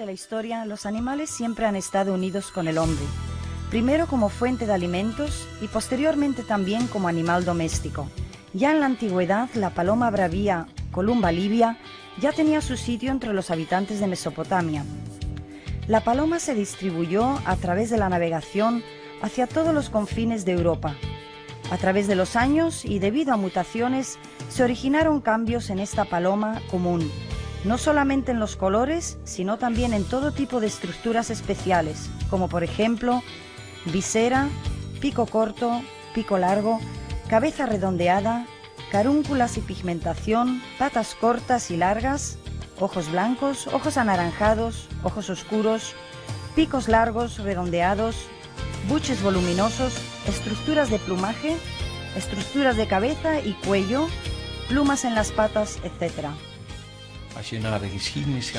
de la historia, los animales siempre han estado unidos con el hombre, primero como fuente de alimentos y posteriormente también como animal doméstico. Ya en la antigüedad, la paloma bravía, Columba livia, ya tenía su sitio entre los habitantes de Mesopotamia. La paloma se distribuyó a través de la navegación hacia todos los confines de Europa. A través de los años y debido a mutaciones, se originaron cambios en esta paloma común, no solamente en los colores, sino también en todo tipo de estructuras especiales, como por ejemplo, visera, pico corto, pico largo, cabeza redondeada, carúnculas y pigmentación, patas cortas y largas, ojos blancos, ojos anaranjados, ojos oscuros, picos largos, redondeados, buches voluminosos, estructuras de plumaje, estructuras de cabeza y cuello, plumas en las patas, etc.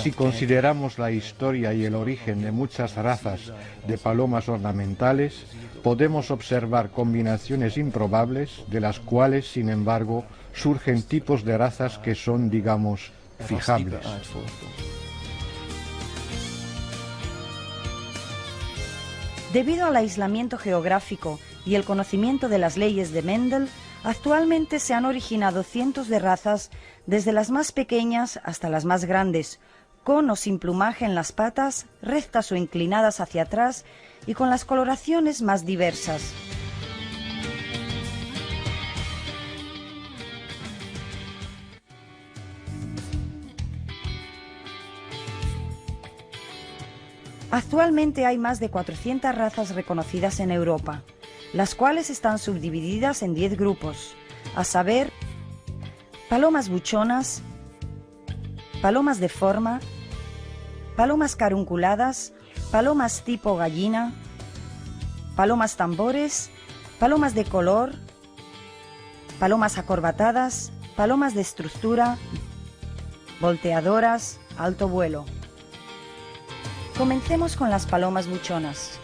Si consideramos la historia y el origen de muchas razas de palomas ornamentales, podemos observar combinaciones improbables, de las cuales, sin embargo, surgen tipos de razas que son, digamos, fijables. Debido al aislamiento geográfico y el conocimiento de las leyes de Mendel, actualmente se han originado cientos de razas, desde las más pequeñas hasta las más grandes, con o sin plumaje en las patas, rectas o inclinadas hacia atrás y con las coloraciones más diversas. Actualmente hay más de 400 razas reconocidas en Europa, las cuales están subdivididas en 10 grupos, a saber, palomas buchonas, palomas de forma, palomas carunculadas, palomas tipo gallina, palomas tambores, palomas de color, palomas acorbatadas, palomas de estructura, volteadoras, alto vuelo. Comencemos con las palomas buchonas.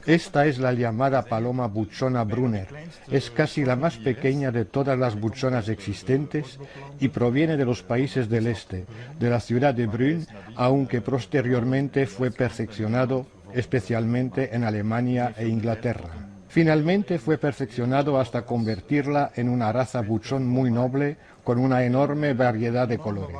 Esta es la llamada paloma buchona Brunner. Es casi la más pequeña de todas las buchonas existentes y proviene de los países del este, de la ciudad de Brünn, aunque posteriormente fue perfeccionado especialmente en Alemania e Inglaterra. Finalmente fue perfeccionado hasta convertirla en una raza buchón muy noble con una enorme variedad de colores.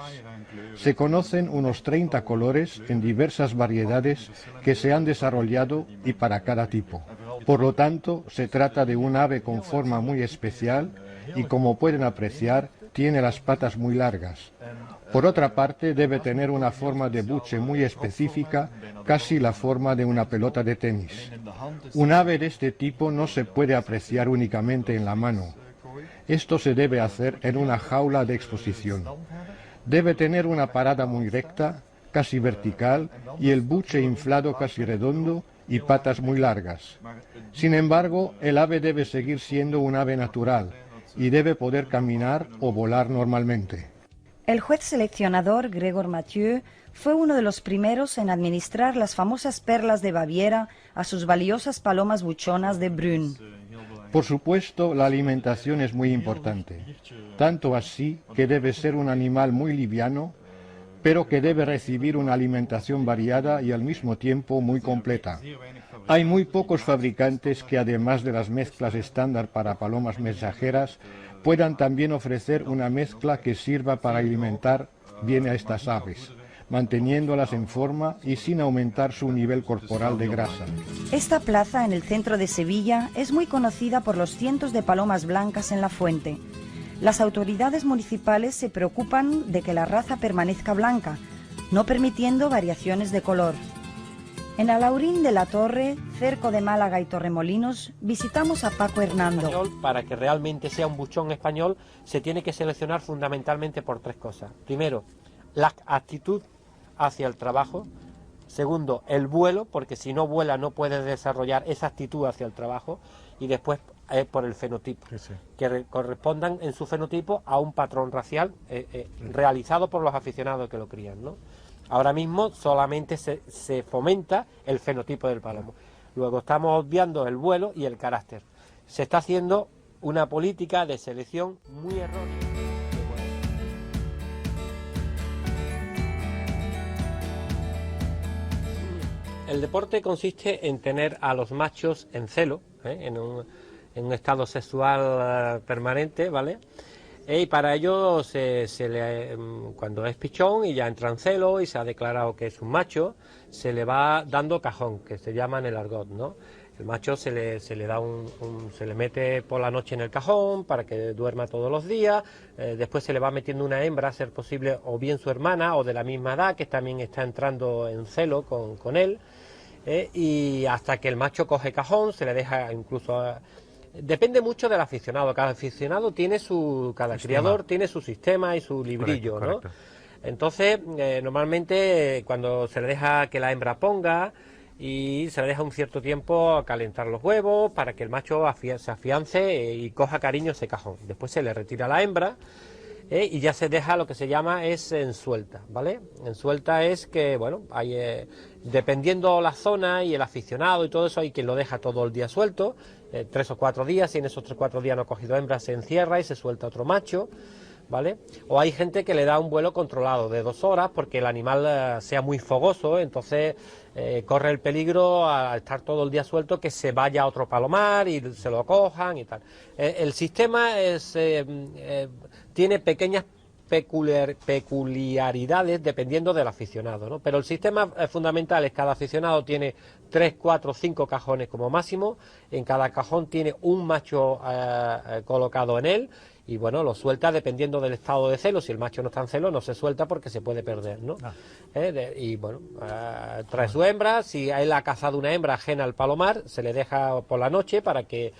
Se conocen unos 30 colores en diversas variedades que se han desarrollado y para cada tipo. Por lo tanto, se trata de un ave con forma muy especial y, como pueden apreciar, tiene las patas muy largas. Por otra parte, debe tener una forma de buche muy específica, casi la forma de una pelota de tenis. Un ave de este tipo no se puede apreciar únicamente en la mano. Esto se debe hacer en una jaula de exposición. Debe tener una parada muy recta, casi vertical, y el buche inflado casi redondo y patas muy largas. Sin embargo, el ave debe seguir siendo un ave natural y debe poder caminar o volar normalmente. El juez seleccionador Gregor Mathieu fue uno de los primeros en administrar las famosas perlas de Baviera a sus valiosas palomas buchonas de Brünn. Por supuesto, la alimentación es muy importante, tanto así que debe ser un animal muy liviano, pero que debe recibir una alimentación variada y al mismo tiempo muy completa. Hay muy pocos fabricantes que, además de las mezclas estándar para palomas mensajeras, puedan también ofrecer una mezcla que sirva para alimentar bien a estas aves, manteniéndolas en forma y sin aumentar su nivel corporal de grasa. Esta plaza en el centro de Sevilla es muy conocida por los cientos de palomas blancas en la fuente. Las autoridades municipales se preocupan de que la raza permanezca blanca, no permitiendo variaciones de color. En Alhaurín de la Torre, cerca de Málaga y Torremolinos, visitamos a Paco Hernando. Para que realmente sea un buchón español, se tiene que seleccionar fundamentalmente por 3 cosas. Primero, la actitud hacia el trabajo. Segundo, el vuelo, porque si no vuela no puede desarrollar esa actitud hacia el trabajo. Y después por el fenotipo, que correspondan en su fenotipo a un patrón racial realizado por los aficionados que lo crían, ¿no? Ahora mismo solamente se fomenta el fenotipo del palomo. Luego estamos obviando el vuelo y el carácter. Se está haciendo una política de selección muy errónea. El deporte consiste en tener a los machos en celo, en un estado sexual permanente, ¿vale? Y para ello cuando es pichón y ya entra en celo y se ha declarado que es un macho, se le va dando cajón, que se llama en el argot, ¿no? El macho se le da se le mete por la noche en el cajón para que duerma todos los días, después se le va metiendo una hembra, a ser posible, o bien su hermana o de la misma edad, que también está entrando en celo con él, y hasta que el macho coge cajón, se le deja incluso... Depende mucho del aficionado, cada aficionado tiene cada criador tiene su sistema y su librillo, correcto. ¿No? Entonces, normalmente cuando se le deja que la hembra ponga y se le deja un cierto tiempo a calentar los huevos para que el macho se afiance y coja cariño ese cajón. Después se le retira la hembra y ya se deja lo que se llama en suelta, ¿vale? En suelta es que, bueno, hay, dependiendo la zona y el aficionado y todo eso, hay quien lo deja todo el día suelto, 3 o 4 días, y en esos 3 o 4 días no ha cogido hembra, se encierra y se suelta otro macho, ¿vale? O hay gente que le da un vuelo controlado de 2 horas porque el animal sea muy fogoso, entonces corre el peligro a estar todo el día suelto que se vaya a otro palomar y se lo cojan y tal. El sistema tiene pequeñas peculiaridades dependiendo del aficionado, ¿no? Pero el sistema fundamental es que cada aficionado tiene 3, 4, 5 cajones como máximo, en cada cajón tiene un macho colocado en él, y bueno, lo suelta dependiendo del estado de celo. Si el macho no está en celo, no se suelta porque se puede perder, ¿no? Y bueno, trae su hembra. Si él ha cazado una hembra ajena al palomar, se le deja por la noche para que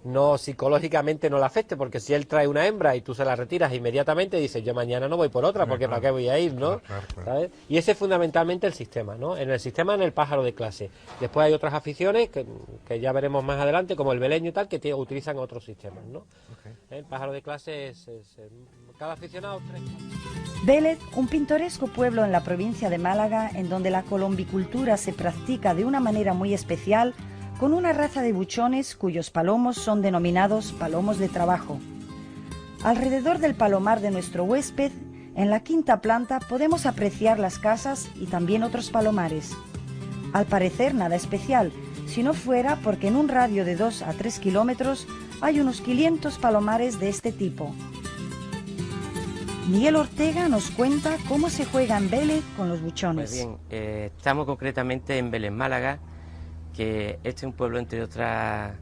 no psicológicamente no le afecte, porque si él trae una hembra y tú se la retiras inmediatamente, dices yo mañana no voy por otra, porque ¿para qué voy a ir, no? Claro. ¿Sabes? Y ese es fundamentalmente el sistema, ¿no? En el sistema, en el pájaro de clase. Después hay otras aficiones que ya veremos más adelante, como el beleño y tal, que utilizan otros sistemas, ¿no? El pájaro de clase es cada aficionado 3. Vélez, un pintoresco pueblo en la provincia de Málaga, en donde la colombicultura se practica de una manera muy especial, con una raza de buchones cuyos palomos son denominados palomos de trabajo. Alrededor del palomar de nuestro huésped, en la quinta planta, podemos apreciar las casas y también otros palomares. Al parecer nada especial, si no fuera porque en un radio de 2 a 3 kilómetros hay unos 500 palomares de este tipo. Miguel Ortega nos cuenta cómo se juega en Vélez con los buchones. Pues bien, estamos concretamente en Vélez, Málaga, que este es un pueblo, entre otras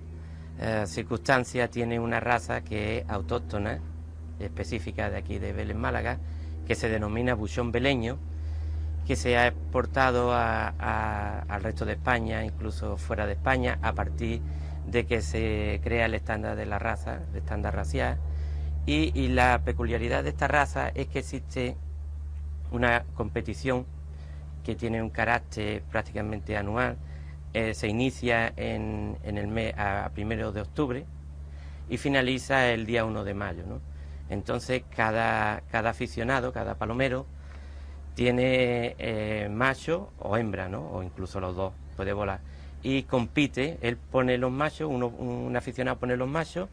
circunstancias, tiene una raza que es autóctona, específica de aquí de Vélez, Málaga, que se denomina buchón veleño, que se ha exportado al resto de España, incluso fuera de España, a partir de que se crea el estándar de la raza, el estándar racial, y la peculiaridad de esta raza es que existe una competición que tiene un carácter prácticamente anual. Se inicia en el mes a 1 de octubre y finaliza el día 1 de mayo, ¿no? Entonces cada aficionado, cada palomero, tiene macho o hembra, ¿no? O incluso los dos, puede volar. Y compite, él pone los machos, un aficionado pone los machos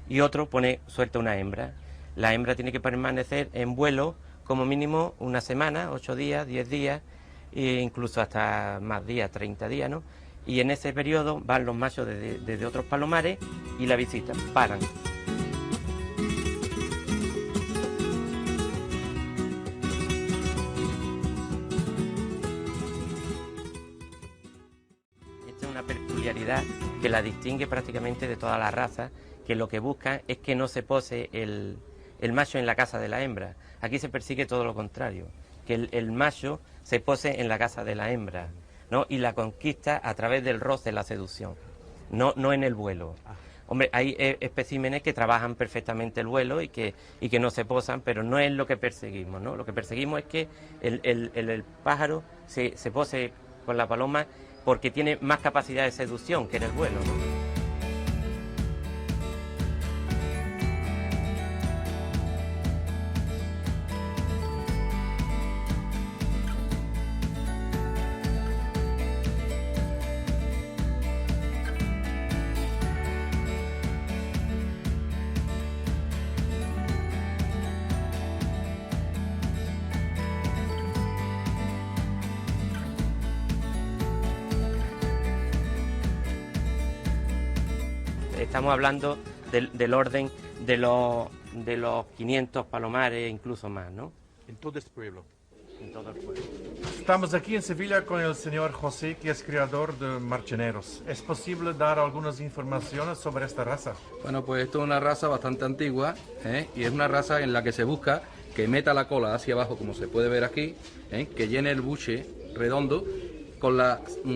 y otro suelta una hembra. La hembra tiene que permanecer en vuelo como mínimo una semana, 8 días, 10 días, e incluso hasta más días, 30 días, ¿no? Y en ese periodo van los machos desde otros palomares y la visitan, paran. Esta es una peculiaridad que la distingue prácticamente de todas las razas, que lo que buscan es que no se pose el macho en la casa de la hembra. Aquí se persigue todo lo contrario, que el macho se pose en la casa de la hembra, ¿no? Y la conquista a través del roce, la seducción, no en el vuelo. Hombre, hay especímenes que trabajan perfectamente el vuelo y que no se posan, pero no es lo que perseguimos, ¿no? Lo que perseguimos es que el pájaro se pose con la paloma porque tiene más capacidad de seducción que en el vuelo, ¿no? estamos hablando del orden de los 500 palomares, incluso más, ¿no? En todo este pueblo. En todo el pueblo. Estamos aquí en Sevilla con el señor José, que es criador de marcheneros. ¿Es posible dar algunas informaciones sobre esta raza? Bueno, pues esto es una raza bastante antigua, y es una raza en la que se busca que meta la cola hacia abajo, como se puede ver aquí, que llene el buche redondo,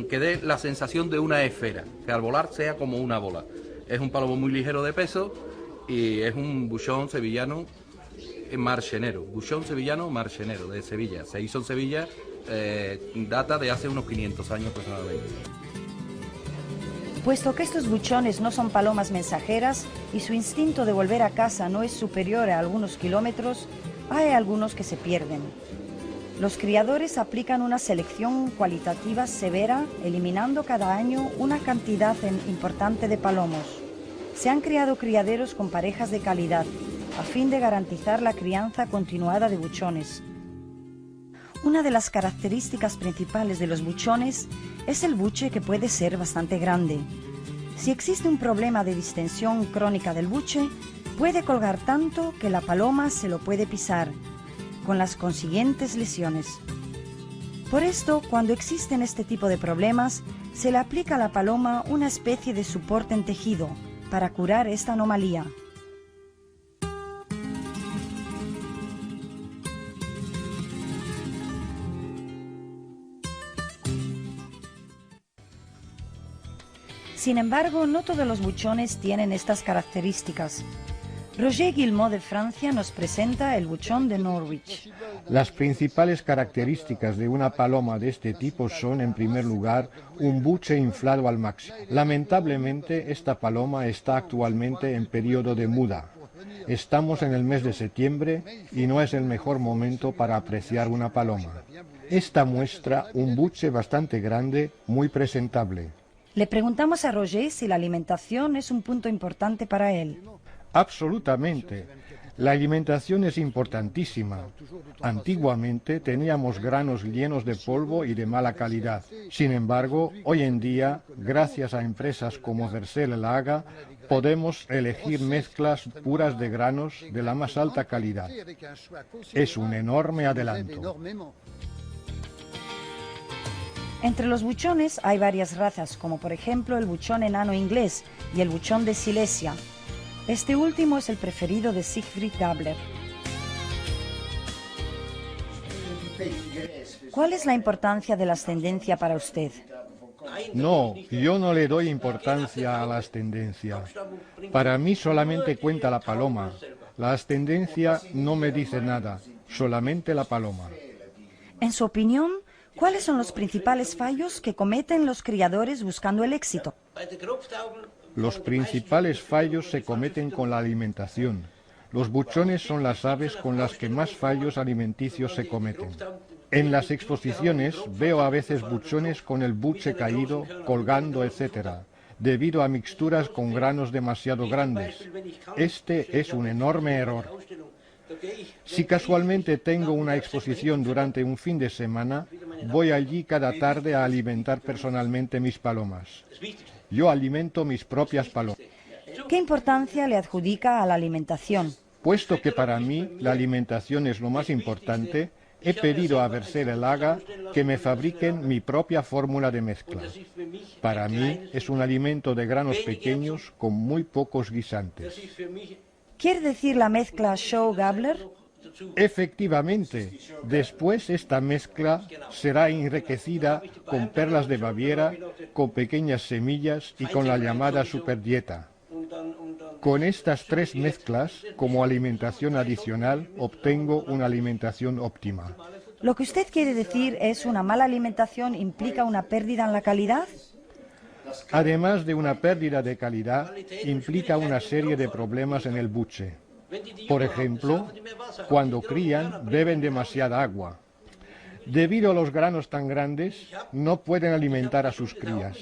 que dé la sensación de una esfera, que al volar sea como una bola. Es un palomo muy ligero de peso y es un buchón sevillano marchenero, buchón sevillano marchenero de Sevilla. Se hizo en Sevilla, data de hace unos 500 años aproximadamente. Puesto que estos buchones no son palomas mensajeras y su instinto de volver a casa no es superior a algunos kilómetros, hay algunos que se pierden. Los criadores aplican una selección cualitativa severa, eliminando cada año una cantidad importante de palomos. Se han creado criaderos con parejas de calidad, a fin de garantizar la crianza continuada de buchones. Una de las características principales de los buchones es el buche, que puede ser bastante grande. Si existe un problema de distensión crónica del buche, puede colgar tanto que la paloma se lo puede pisar, con las consiguientes lesiones. Por esto, cuando existen este tipo de problemas, se le aplica a la paloma una especie de soporte en tejido para curar esta anomalía. Sin embargo, no todos los buchones tienen estas características. Roger Guillemot de Francia nos presenta el buchón de Norwich. Las principales características de una paloma de este tipo son, en primer lugar, un buche inflado al máximo. Lamentablemente, esta paloma está actualmente en periodo de muda. Estamos en el mes de septiembre y no es el mejor momento para apreciar una paloma. Esta muestra un buche bastante grande, muy presentable. Le preguntamos a Roger si la alimentación es un punto importante para él. Absolutamente. La alimentación es importantísima. Antiguamente teníamos granos llenos de polvo y de mala calidad. Sin embargo, hoy en día, gracias a empresas como Vercel-Laga, podemos elegir mezclas puras de granos de la más alta calidad. Es un enorme adelanto. Entre los buchones hay varias razas, como por ejemplo el buchón enano inglés y el buchón de Silesia. Este último es el preferido de Siegfried Gabler. ¿Cuál es la importancia de la ascendencia para usted? No, yo no le doy importancia a la ascendencia. Para mí solamente cuenta la paloma. La ascendencia no me dice nada, solamente la paloma. En su opinión, ¿cuáles son los principales fallos que cometen los criadores buscando el éxito? Los principales fallos se cometen con la alimentación. Los buchones son las aves con las que más fallos alimenticios se cometen. En las exposiciones veo a veces buchones con el buche caído, colgando, etc., debido a mixturas con granos demasiado grandes. Este es un enorme error. Si casualmente tengo una exposición durante un fin de semana, voy allí cada tarde a alimentar personalmente mis palomas. Yo alimento mis propias palomas. ¿Qué importancia le adjudica a la alimentación? Puesto que para mí la alimentación es lo más importante, he pedido a Vercel-Laga que me fabriquen mi propia fórmula de mezcla. Para mí es un alimento de granos pequeños con muy pocos guisantes. ¿Quiere decir la mezcla Shaw-Gabler? Efectivamente, después esta mezcla será enriquecida con perlas de Baviera, con pequeñas semillas y con la llamada superdieta. Con estas tres mezclas, como alimentación adicional, obtengo una alimentación óptima. ¿Lo que usted quiere decir es una mala alimentación implica una pérdida en la calidad? Además de una pérdida de calidad, implica una serie de problemas en el buche. Por ejemplo, cuando crían, beben demasiada agua. Debido a los granos tan grandes, no pueden alimentar a sus crías.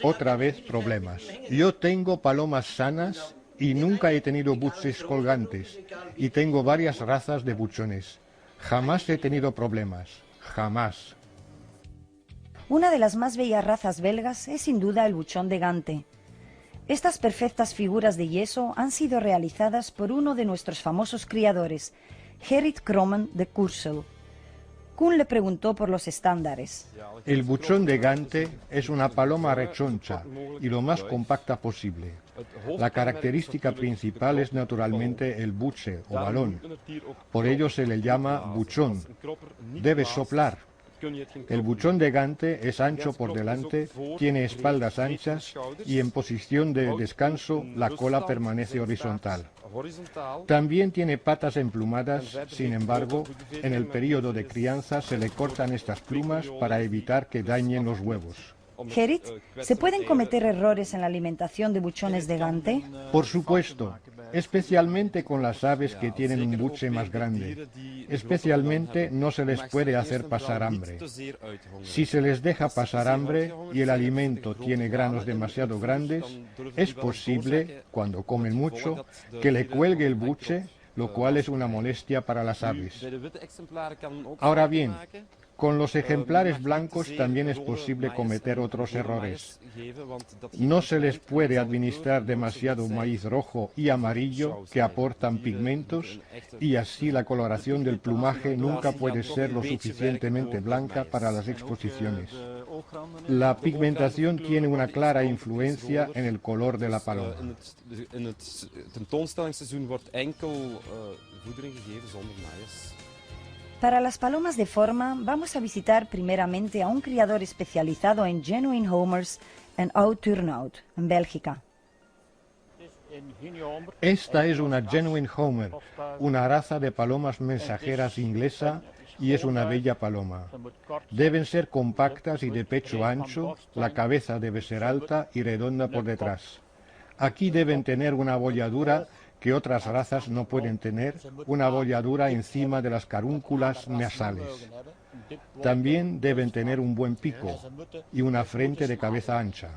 Otra vez, problemas. Yo tengo palomas sanas y nunca he tenido buches colgantes. Y tengo varias razas de buchones. Jamás he tenido problemas. Jamás. Una de las más bellas razas belgas es sin duda el buchón de Gante. Estas perfectas figuras de yeso han sido realizadas por uno de nuestros famosos criadores, Gerrit Kromen de Kursel. Kuhn le preguntó por los estándares. El buchón de Gante es una paloma rechoncha y lo más compacta posible. La característica principal es naturalmente el buche o balón. Por ello se le llama buchón. Debe soplar. El buchón de Gante es ancho por delante, tiene espaldas anchas y en posición de descanso la cola permanece horizontal. También tiene patas emplumadas, sin embargo, en el periodo de crianza se le cortan estas plumas para evitar que dañen los huevos. Gerrit, ¿se pueden cometer errores en la alimentación de buchones de Gante? Por supuesto, especialmente con las aves que tienen un buche más grande. Especialmente no se les puede hacer pasar hambre. Si se les deja pasar hambre y el alimento tiene granos demasiado grandes, es posible, cuando comen mucho, que le cuelgue el buche, lo cual es una molestia para las aves. Ahora bien, con los ejemplares blancos también es posible cometer otros errores. No se les puede administrar demasiado maíz rojo y amarillo que aportan pigmentos y así la coloración del plumaje nunca puede ser lo suficientemente blanca para las exposiciones. La pigmentación tiene una clara influencia en el color de la paloma. In het tentoonstellingsseizoen wordt enkel voedering gegeven zonder naaiers. Para las palomas de forma, vamos a visitar primeramente a un criador especializado en Genuine Homers en Oud-Turnhout, en Bélgica. Esta es una Genuine Homer, una raza de palomas mensajeras inglesa y es una bella paloma. Deben ser compactas y de pecho ancho, la cabeza debe ser alta y redonda por detrás. Aquí deben tener una abolladura que otras razas no pueden tener, una abolladura encima de las carúnculas nasales. También deben tener un buen pico y una frente de cabeza ancha.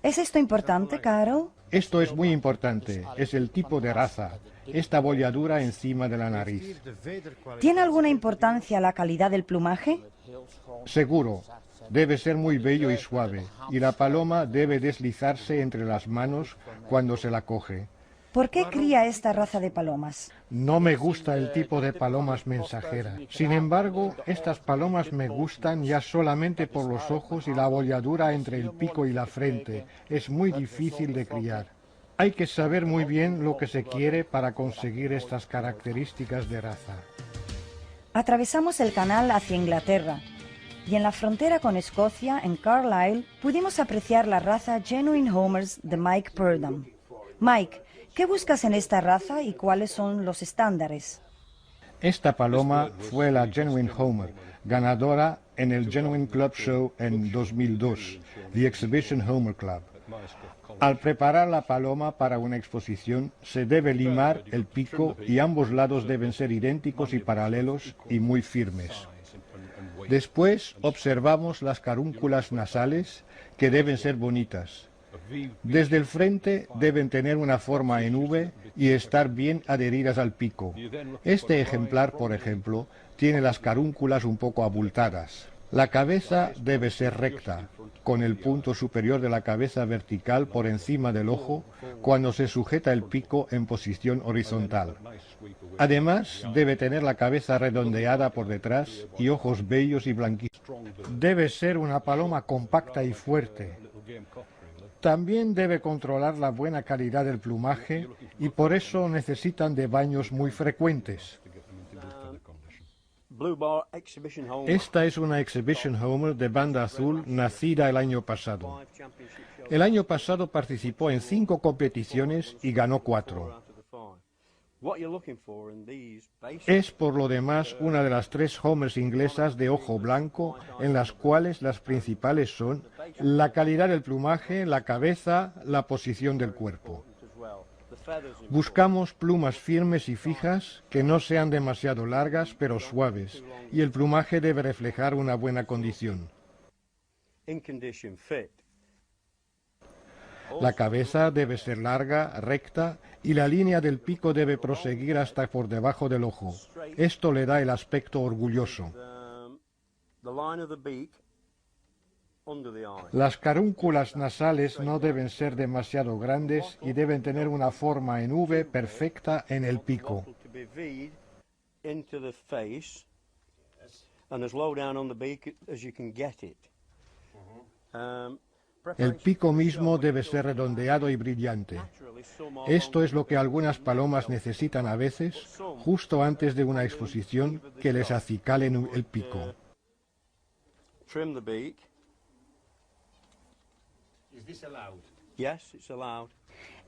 ¿Es esto importante, Carol? Esto es muy importante, es el tipo de raza, esta abolladura encima de la nariz. ¿Tiene alguna importancia la calidad del plumaje? Seguro. Debe ser muy bello y suave, y la paloma debe deslizarse entre las manos cuando se la coge. ¿Por qué cría esta raza de palomas? No me gusta el tipo de palomas mensajeras. Sin embargo, estas palomas me gustan ya solamente por los ojos y la abolladura entre el pico y la frente. Es muy difícil de criar. Hay que saber muy bien lo que se quiere para conseguir estas características de raza. Atravesamos el canal hacia Inglaterra. Y en la frontera con Escocia, en Carlisle, pudimos apreciar la raza Genuine Homers de Mike Purdom. Mike, ¿qué buscas en esta raza y cuáles son los estándares? Esta paloma fue la Genuine Homer, ganadora en el Genuine Club Show en 2002, The Exhibition Homer Club. Al preparar la paloma para una exposición, se debe limar el pico y ambos lados deben ser idénticos y paralelos y muy firmes. Después observamos las carúnculas nasales, que deben ser bonitas. Desde el frente deben tener una forma en V y estar bien adheridas al pico. Este ejemplar, por ejemplo, tiene las carúnculas un poco abultadas. La cabeza debe ser recta, con el punto superior de la cabeza vertical por encima del ojo cuando se sujeta el pico en posición horizontal. Además, debe tener la cabeza redondeada por detrás y ojos bellos y blanquitos. Debe ser una paloma compacta y fuerte. También debe controlar la buena calidad del plumaje y por eso necesitan de baños muy frecuentes. Esta es una Exhibition Homer de banda azul nacida el año pasado. El año pasado participó en 5 competiciones y ganó 4. Es por lo demás una de las 3 Homers inglesas de ojo blanco, en las cuales las principales son la calidad del plumaje, la cabeza, la posición del cuerpo. Buscamos plumas firmes y fijas, que no sean demasiado largas pero suaves, y el plumaje debe reflejar una buena condición. La cabeza debe ser larga, recta, y la línea del pico debe proseguir hasta por debajo del ojo. Esto le da el aspecto orgulloso. Las carúnculas nasales no deben ser demasiado grandes y deben tener una forma en V perfecta en el pico. El pico mismo debe ser redondeado y brillante. Esto es lo que algunas palomas necesitan a veces, justo antes de una exposición, que les acicalen el pico.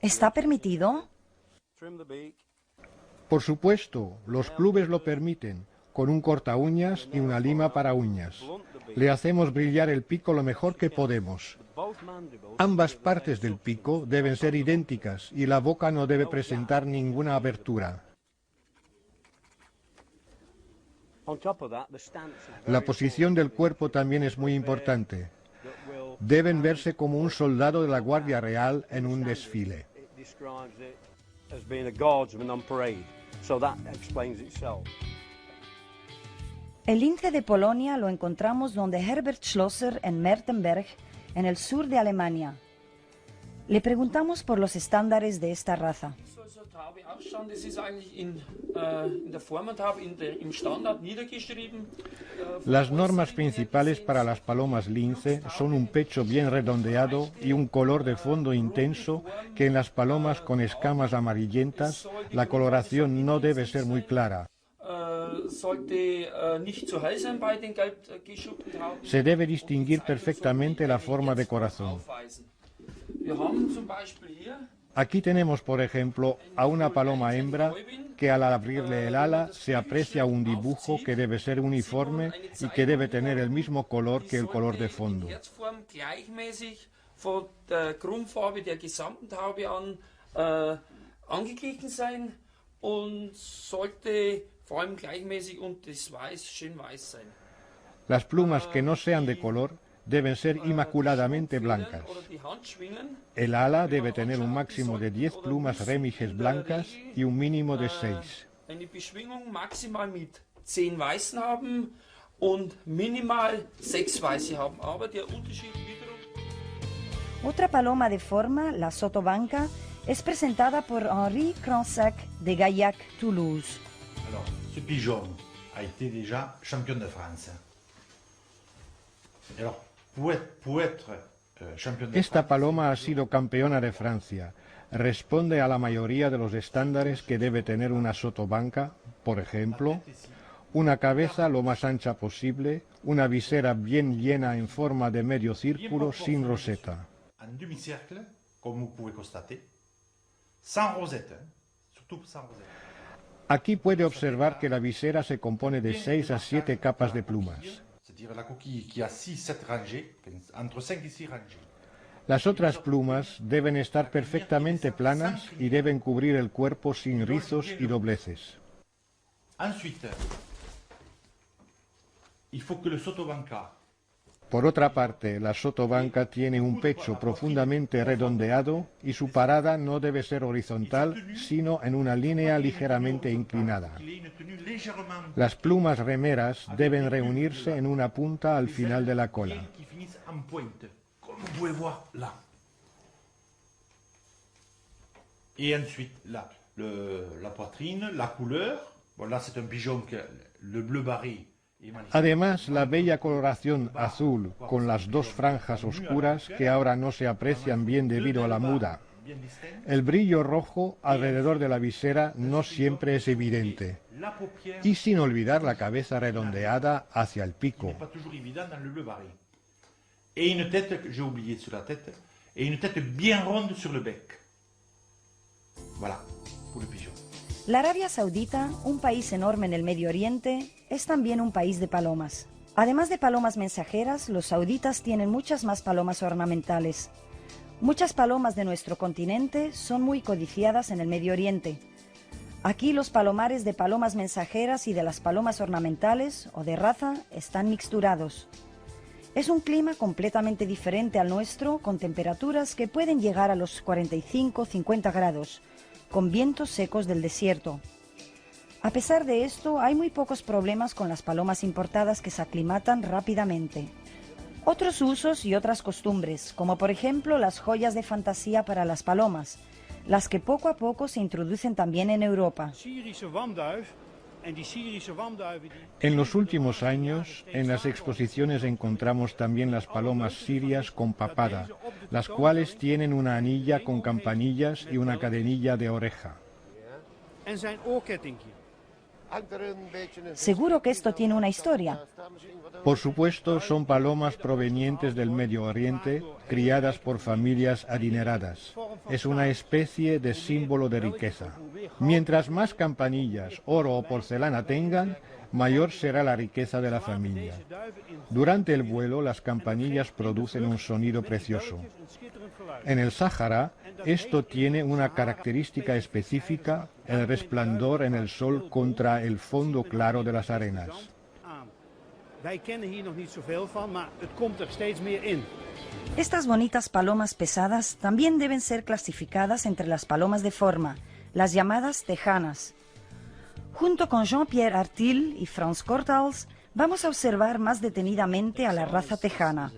¿Está permitido? Por supuesto, los clubes lo permiten, con un corta uñas y una lima para uñas. Le hacemos brillar el pico lo mejor que podemos. Ambas partes del pico deben ser idénticas y la boca no debe presentar ninguna abertura. La posición del cuerpo también es muy importante. Deben verse como un soldado de la Guardia Real en un desfile. El lince de Polonia lo encontramos donde Herbert Schlosser en Mertenberg, en el sur de Alemania. Le preguntamos por los estándares de esta raza. Las normas principales para las palomas lince son un pecho bien redondeado y un color de fondo intenso, que en las palomas con escamas amarillentas la coloración no debe ser muy clara. Se debe distinguir perfectamente la forma de corazón. Aquí tenemos, por ejemplo, a una paloma hembra que al abrirle el ala se aprecia un dibujo que debe ser uniforme y que debe tener el mismo color que el color de fondo. Las plumas que no sean de color deben ser inmaculadamente blancas. El ala debe tener un máximo de 10 plumas remiges blancas y un mínimo de 6. Otra paloma de forma, la sotobanca, es presentada por Henri Cransac de Gaillac, Toulouse. Alors, ce pigeon a été déjà champion de France. Alors, Esta paloma ha sido campeona de Francia. Responde a la mayoría de los estándares que debe tener una sotobanca, por ejemplo, una cabeza lo más ancha posible, una visera bien llena en forma de medio círculo sin roseta. Un demi-cercle, como vous pouvez constater, sans rosette, surtout sans rosette. Aquí puede observar que la visera se compone de 6 a 7 capas de plumas. Las otras plumas deben estar perfectamente planas y deben cubrir el cuerpo sin rizos y dobleces. Por otra parte, la sotobanca tiene un pecho profundamente redondeado y su parada no debe ser horizontal, sino en una línea ligeramente inclinada. Las plumas remeras deben reunirse en una punta al final de la cola. Et ensuite, la poitrine, la couleur. Bon, là, c'est un pigeon que le bleu barré. Además, la bella coloración azul con las dos franjas oscuras que ahora no se aprecian bien debido a la muda. El brillo rojo alrededor de la visera no siempre es evidente. Y sin olvidar la cabeza redondeada hacia el pico. Et une tête, j'ai oublié sur la tête, et une tête bien ronde sur le bec. Voilà, pour le pigeon. La Arabia Saudita, un país enorme en el Medio Oriente, es también un país de palomas. Además de palomas mensajeras, los sauditas tienen muchas más palomas ornamentales. Muchas palomas de nuestro continente son muy codiciadas en el Medio Oriente. Aquí los palomares de palomas mensajeras y de las palomas ornamentales o de raza están mixturados. Es un clima completamente diferente al nuestro, con temperaturas que pueden llegar a los 45-50 grados, con vientos secos del desierto. A pesar de esto, hay muy pocos problemas con las palomas importadas que se aclimatan rápidamente. Otros usos y otras costumbres, como por ejemplo las joyas de fantasía para las palomas, las que poco a poco se introducen también en Europa. En los últimos años, en las exposiciones encontramos también las palomas sirias con papada, las cuales tienen una anilla con campanillas y una cadenilla de oreja. Seguro que esto tiene una historia. Por supuesto, son palomas provenientes del Medio Oriente, criadas por familias adineradas. Es una especie de símbolo de riqueza. Mientras más campanillas, oro o porcelana tengan, mayor será la riqueza de la familia. Durante el vuelo, las campanillas producen un sonido precioso. En el Sáhara, esto tiene una característica específica, el resplandor en el sol contra el fondo claro de las arenas. Estas bonitas palomas pesadas también deben ser clasificadas entre las palomas de forma, las llamadas tejanas. Junto con Jean-Pierre Artil y Frans Kortals, vamos a observar más detenidamente a la raza tejana.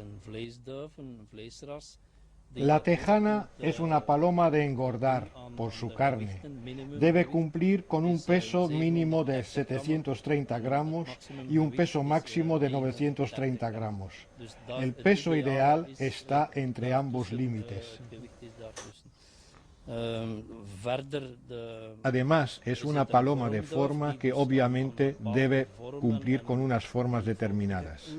La tejana es una paloma de engordar por su carne. Debe cumplir con un peso mínimo de 730 gramos y un peso máximo de 930 gramos. El peso ideal está entre ambos límites. Además, es una paloma de forma que obviamente debe cumplir con unas formas determinadas.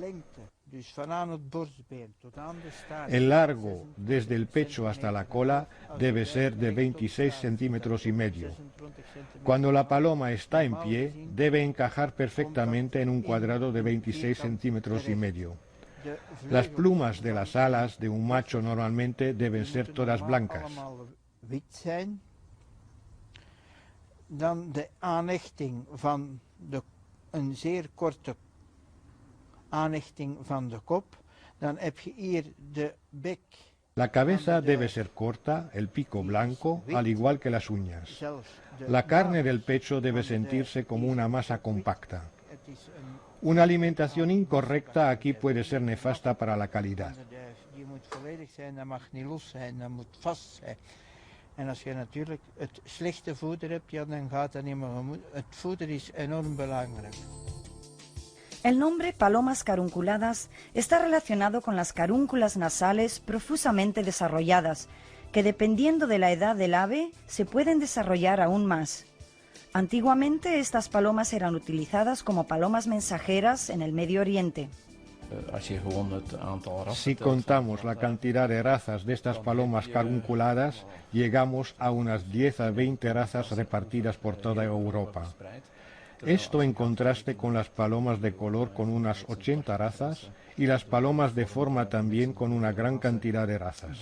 El largo desde el pecho hasta la cola debe ser de 26 centímetros y medio. Cuando la paloma está en pie, debe encajar perfectamente en un cuadrado de 26 centímetros y medio. Las plumas de las alas de un macho normalmente deben ser todas blancas. Dan de aanhechting van een zeer korte aanhechting van de kop. Dan heb je hier de bek. La cabeza debe ser corta, el pico blanco, al igual que las uñas. La carne del pecho debe sentirse como una masa compacta. Una alimentación incorrecta aquí puede ser nefasta para la calidad. En als je natuurlijk het slechte voeder hebt, ja, dan gaat dat niet meer. Het voeder is enorm belangrijk. El nombre palomas carunculadas está relacionado con las carúnculas nasales profusamente desarrolladas, que dependiendo de la edad del ave, se pueden desarrollar aún más. Antiguamente estas palomas eran utilizadas como palomas mensajeras en el Medio Oriente. Si contamos la cantidad de razas de estas palomas carunculadas, llegamos a unas 10 a 20 razas repartidas por toda Europa. Esto en contraste con las palomas de color con unas 80 razas y las palomas de forma también con una gran cantidad de razas.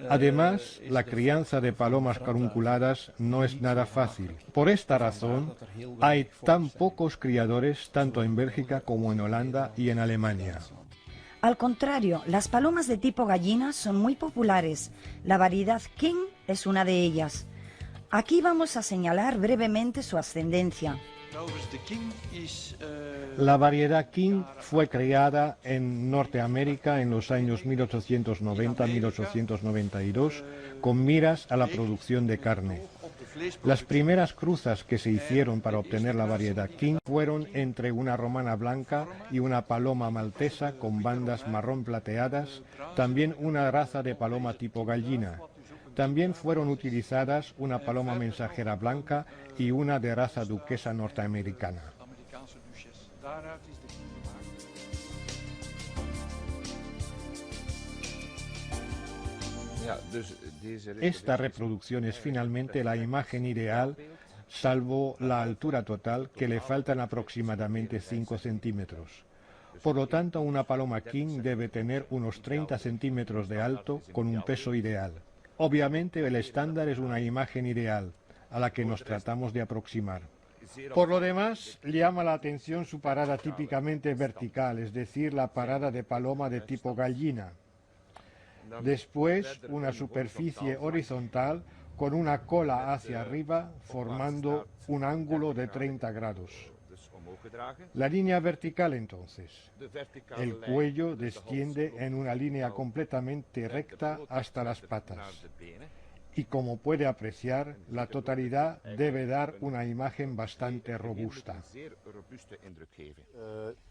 Además, la crianza de palomas carunculadas no es nada fácil. Por esta razón, hay tan pocos criadores tanto en Bélgica como en Holanda y en Alemania. Al contrario, las palomas de tipo gallina son muy populares. La variedad King es una de ellas. Aquí vamos a señalar brevemente su ascendencia. La variedad King fue creada en Norteamérica en los años 1890-1892 con miras a la producción de carne. Las primeras cruzas que se hicieron para obtener la variedad King fueron entre una romana blanca y una paloma maltesa con bandas marrón plateadas, también una raza de paloma tipo gallina. También fueron utilizadas una paloma mensajera blanca y una de raza duquesa norteamericana. Esta reproducción es finalmente la imagen ideal, salvo la altura total, que le faltan aproximadamente 5 centímetros. Por lo tanto, una paloma King debe tener unos 30 centímetros de alto con un peso ideal. Obviamente el estándar es una imagen ideal, a la que nos tratamos de aproximar. Por lo demás, llama la atención su parada típicamente vertical, es decir, la parada de paloma de tipo gallina. Después, una superficie horizontal con una cola hacia arriba, formando un ángulo de 30 grados. La línea vertical entonces. El cuello desciende en una línea completamente recta hasta las patas. Y como puede apreciar, la totalidad debe dar una imagen bastante robusta.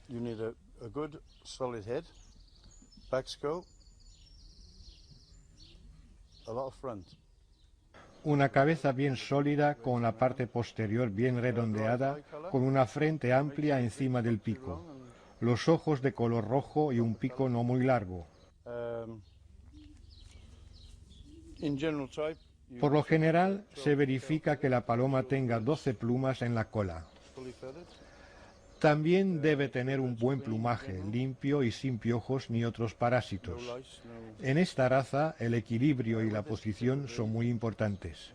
You need a good solid head, back skull, a lot of front. Una cabeza bien sólida con la parte posterior bien redondeada, con una frente amplia encima del pico. Los ojos de color rojo y un pico no muy largo. Por lo general, se verifica que la paloma tenga 12 plumas en la cola. También debe tener un buen plumaje, limpio y sin piojos ni otros parásitos. En esta raza, el equilibrio y la posición son muy importantes.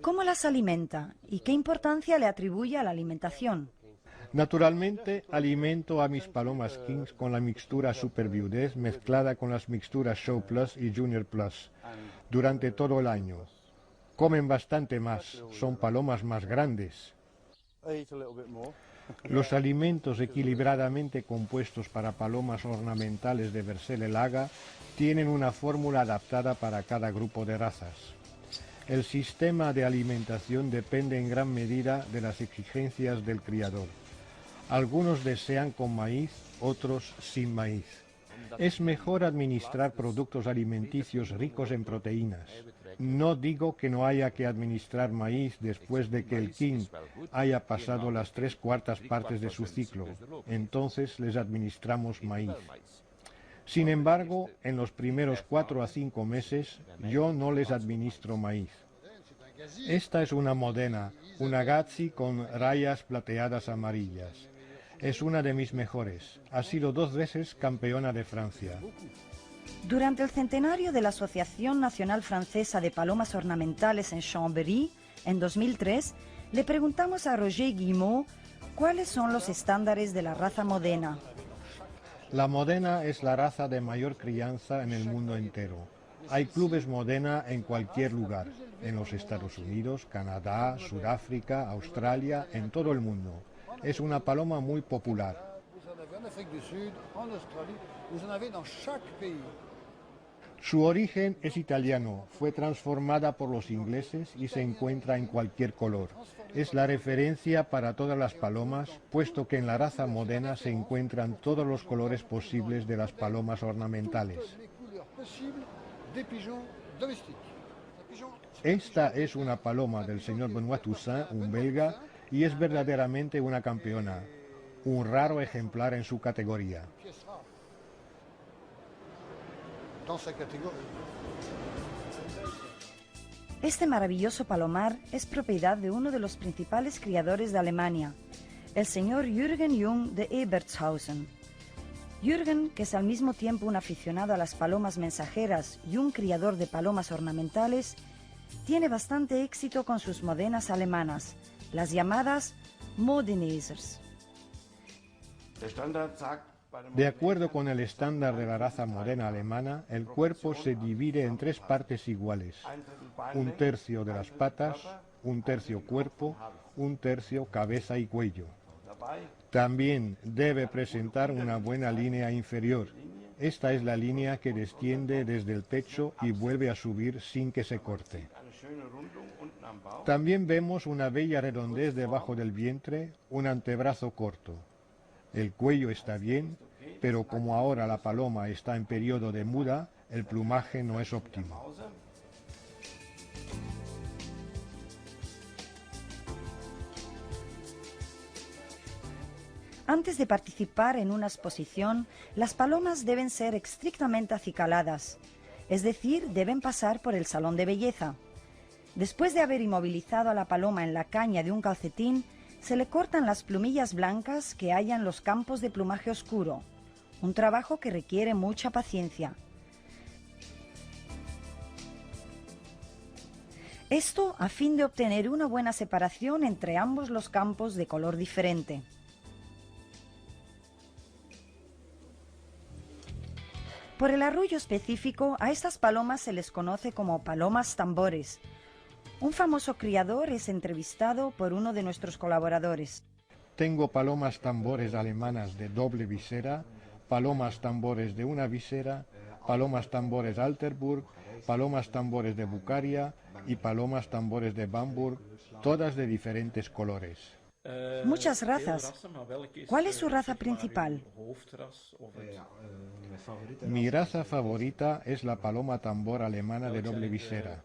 ¿Cómo las alimenta y qué importancia le atribuye a la alimentación? Naturalmente, alimento a mis palomas Kings con la mixtura Super Viudez mezclada con las mixturas Show Plus y Junior Plus durante todo el año. Comen bastante más, son palomas más grandes. Los alimentos equilibradamente compuestos para palomas ornamentales de Vercellae tienen una fórmula adaptada para cada grupo de razas. El sistema de alimentación depende en gran medida de las exigencias del criador. Algunos desean con maíz, otros sin maíz. Es mejor administrar productos alimenticios ricos en proteínas. No digo que no haya que administrar maíz después de que el king haya pasado las 3/4 partes de su ciclo. Entonces les administramos maíz. Sin embargo, en los primeros 4 a 5 meses yo no les administro maíz. Esta es una Modena, una Gazzi con rayas plateadas amarillas. Es una de mis mejores. Ha sido 2 veces campeona de Francia. Durante el centenario de la Asociación Nacional Francesa de Palomas Ornamentales en Chambéry, en 2003, le preguntamos a Roger Guillemot cuáles son los estándares de la raza Modena. La Modena es la raza de mayor crianza en el mundo entero. Hay clubes Modena en cualquier lugar, en los Estados Unidos, Canadá, Sudáfrica, Australia, en todo el mundo. Es una paloma muy popular. Su origen es italiano, fue transformada por los ingleses y se encuentra en cualquier color. Es la referencia para todas las palomas, puesto que en la raza Modena se encuentran todos los colores posibles de las palomas ornamentales. Esta es una paloma del señor Benoît Toussaint, un belga, y es verdaderamente una campeona, un raro ejemplar en su categoría. Este maravilloso palomar es propiedad de uno de los principales criadores de Alemania, el señor Jürgen Jung de Ebertshausen. Jürgen, que es al mismo tiempo un aficionado a las palomas mensajeras y un criador de palomas ornamentales, tiene bastante éxito con sus modenas alemanas, las llamadas Modenasers. De acuerdo con el estándar de la raza Modena alemana, el cuerpo se divide en 3 partes iguales: 1/3 de las patas, 1/3 cuerpo, 1/3 cabeza y cuello. También debe presentar una buena línea inferior. Esta es la línea que desciende desde el pecho y vuelve a subir sin que se corte. También vemos una bella redondez debajo del vientre, un antebrazo corto. El cuello está bien, pero como ahora la paloma está en periodo de muda, el plumaje no es óptimo. Antes de participar en una exposición, las palomas deben ser estrictamente acicaladas, es decir, deben pasar por el salón de belleza. Después de haber inmovilizado a la paloma en la caña de un calcetín, se le cortan las plumillas blancas que hay en los campos de plumaje oscuro, un trabajo que requiere mucha paciencia. Esto a fin de obtener una buena separación entre ambos los campos de color diferente. Por el arrullo específico, a estas palomas se les conoce como palomas tambores. Un famoso criador es entrevistado por uno de nuestros colaboradores. Tengo palomas tambores alemanas de doble visera, palomas tambores de una visera, palomas tambores Alterburg, palomas tambores de Bucaria y palomas tambores de Bamberg, todas de diferentes colores. Muchas razas. ¿Cuál es su raza principal? Mi raza favorita es la paloma tambor alemana de doble visera.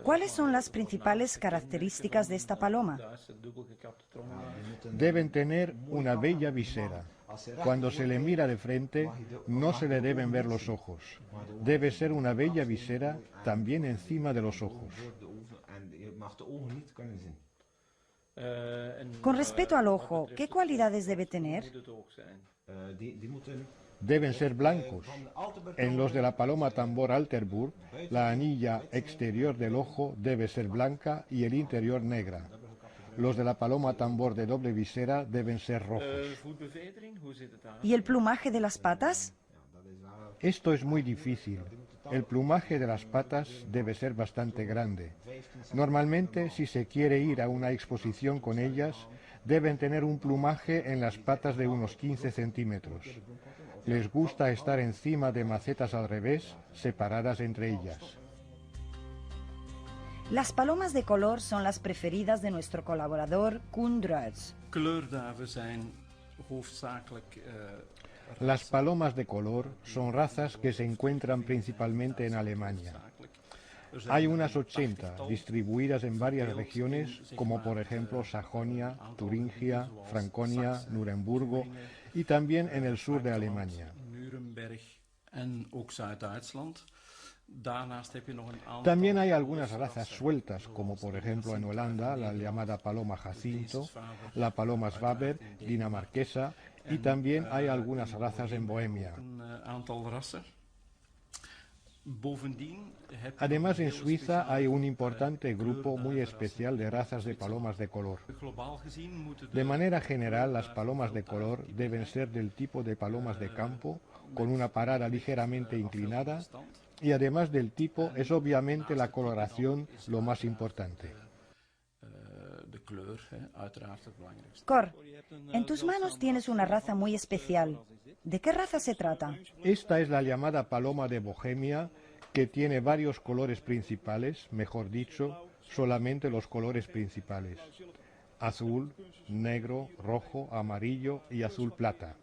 ¿Cuáles son las principales características de esta paloma? Deben tener una bella visera. Cuando se le mira de frente, no se le deben ver los ojos. Debe ser una bella visera también encima de los ojos. Con respecto al ojo, ¿qué cualidades debe tener? Deben ser blancos. En los de la paloma tambor Alterburg, la anilla exterior del ojo debe ser blanca y el interior negra. Los de la paloma tambor de doble visera deben ser rojos. ¿Y el plumaje de las patas? Esto es muy difícil. El plumaje de las patas debe ser bastante grande. Normalmente, si se quiere ir a una exposición con ellas, deben tener un plumaje en las patas de unos 15 centímetros. Les gusta estar encima de macetas al revés, separadas entre ellas. Las palomas de color son las preferidas de nuestro colaborador Koen Druits. Las palomas de color son razas que se encuentran principalmente en Alemania. Hay unas 80 distribuidas en varias regiones, como por ejemplo Sajonia, Turingia, Franconia, Nuremburgo y también en el sur de Alemania. También hay algunas razas sueltas, como por ejemplo en Holanda la llamada paloma jacinto, la paloma Swaber dinamarquesa, y también hay algunas razas en Bohemia. Además, en Suiza hay un importante grupo muy especial de razas de palomas de color. De manera general, las palomas de color deben ser del tipo de palomas de campo, con una parada ligeramente inclinada, y además del tipo es obviamente la coloración lo más importante. Cor, en tus manos tienes una raza muy especial. ¿De qué raza se trata? Esta es la llamada paloma de Bohemia, que tiene varios colores principales, mejor dicho, solamente los colores principales: azul, negro, rojo, amarillo y azul plata.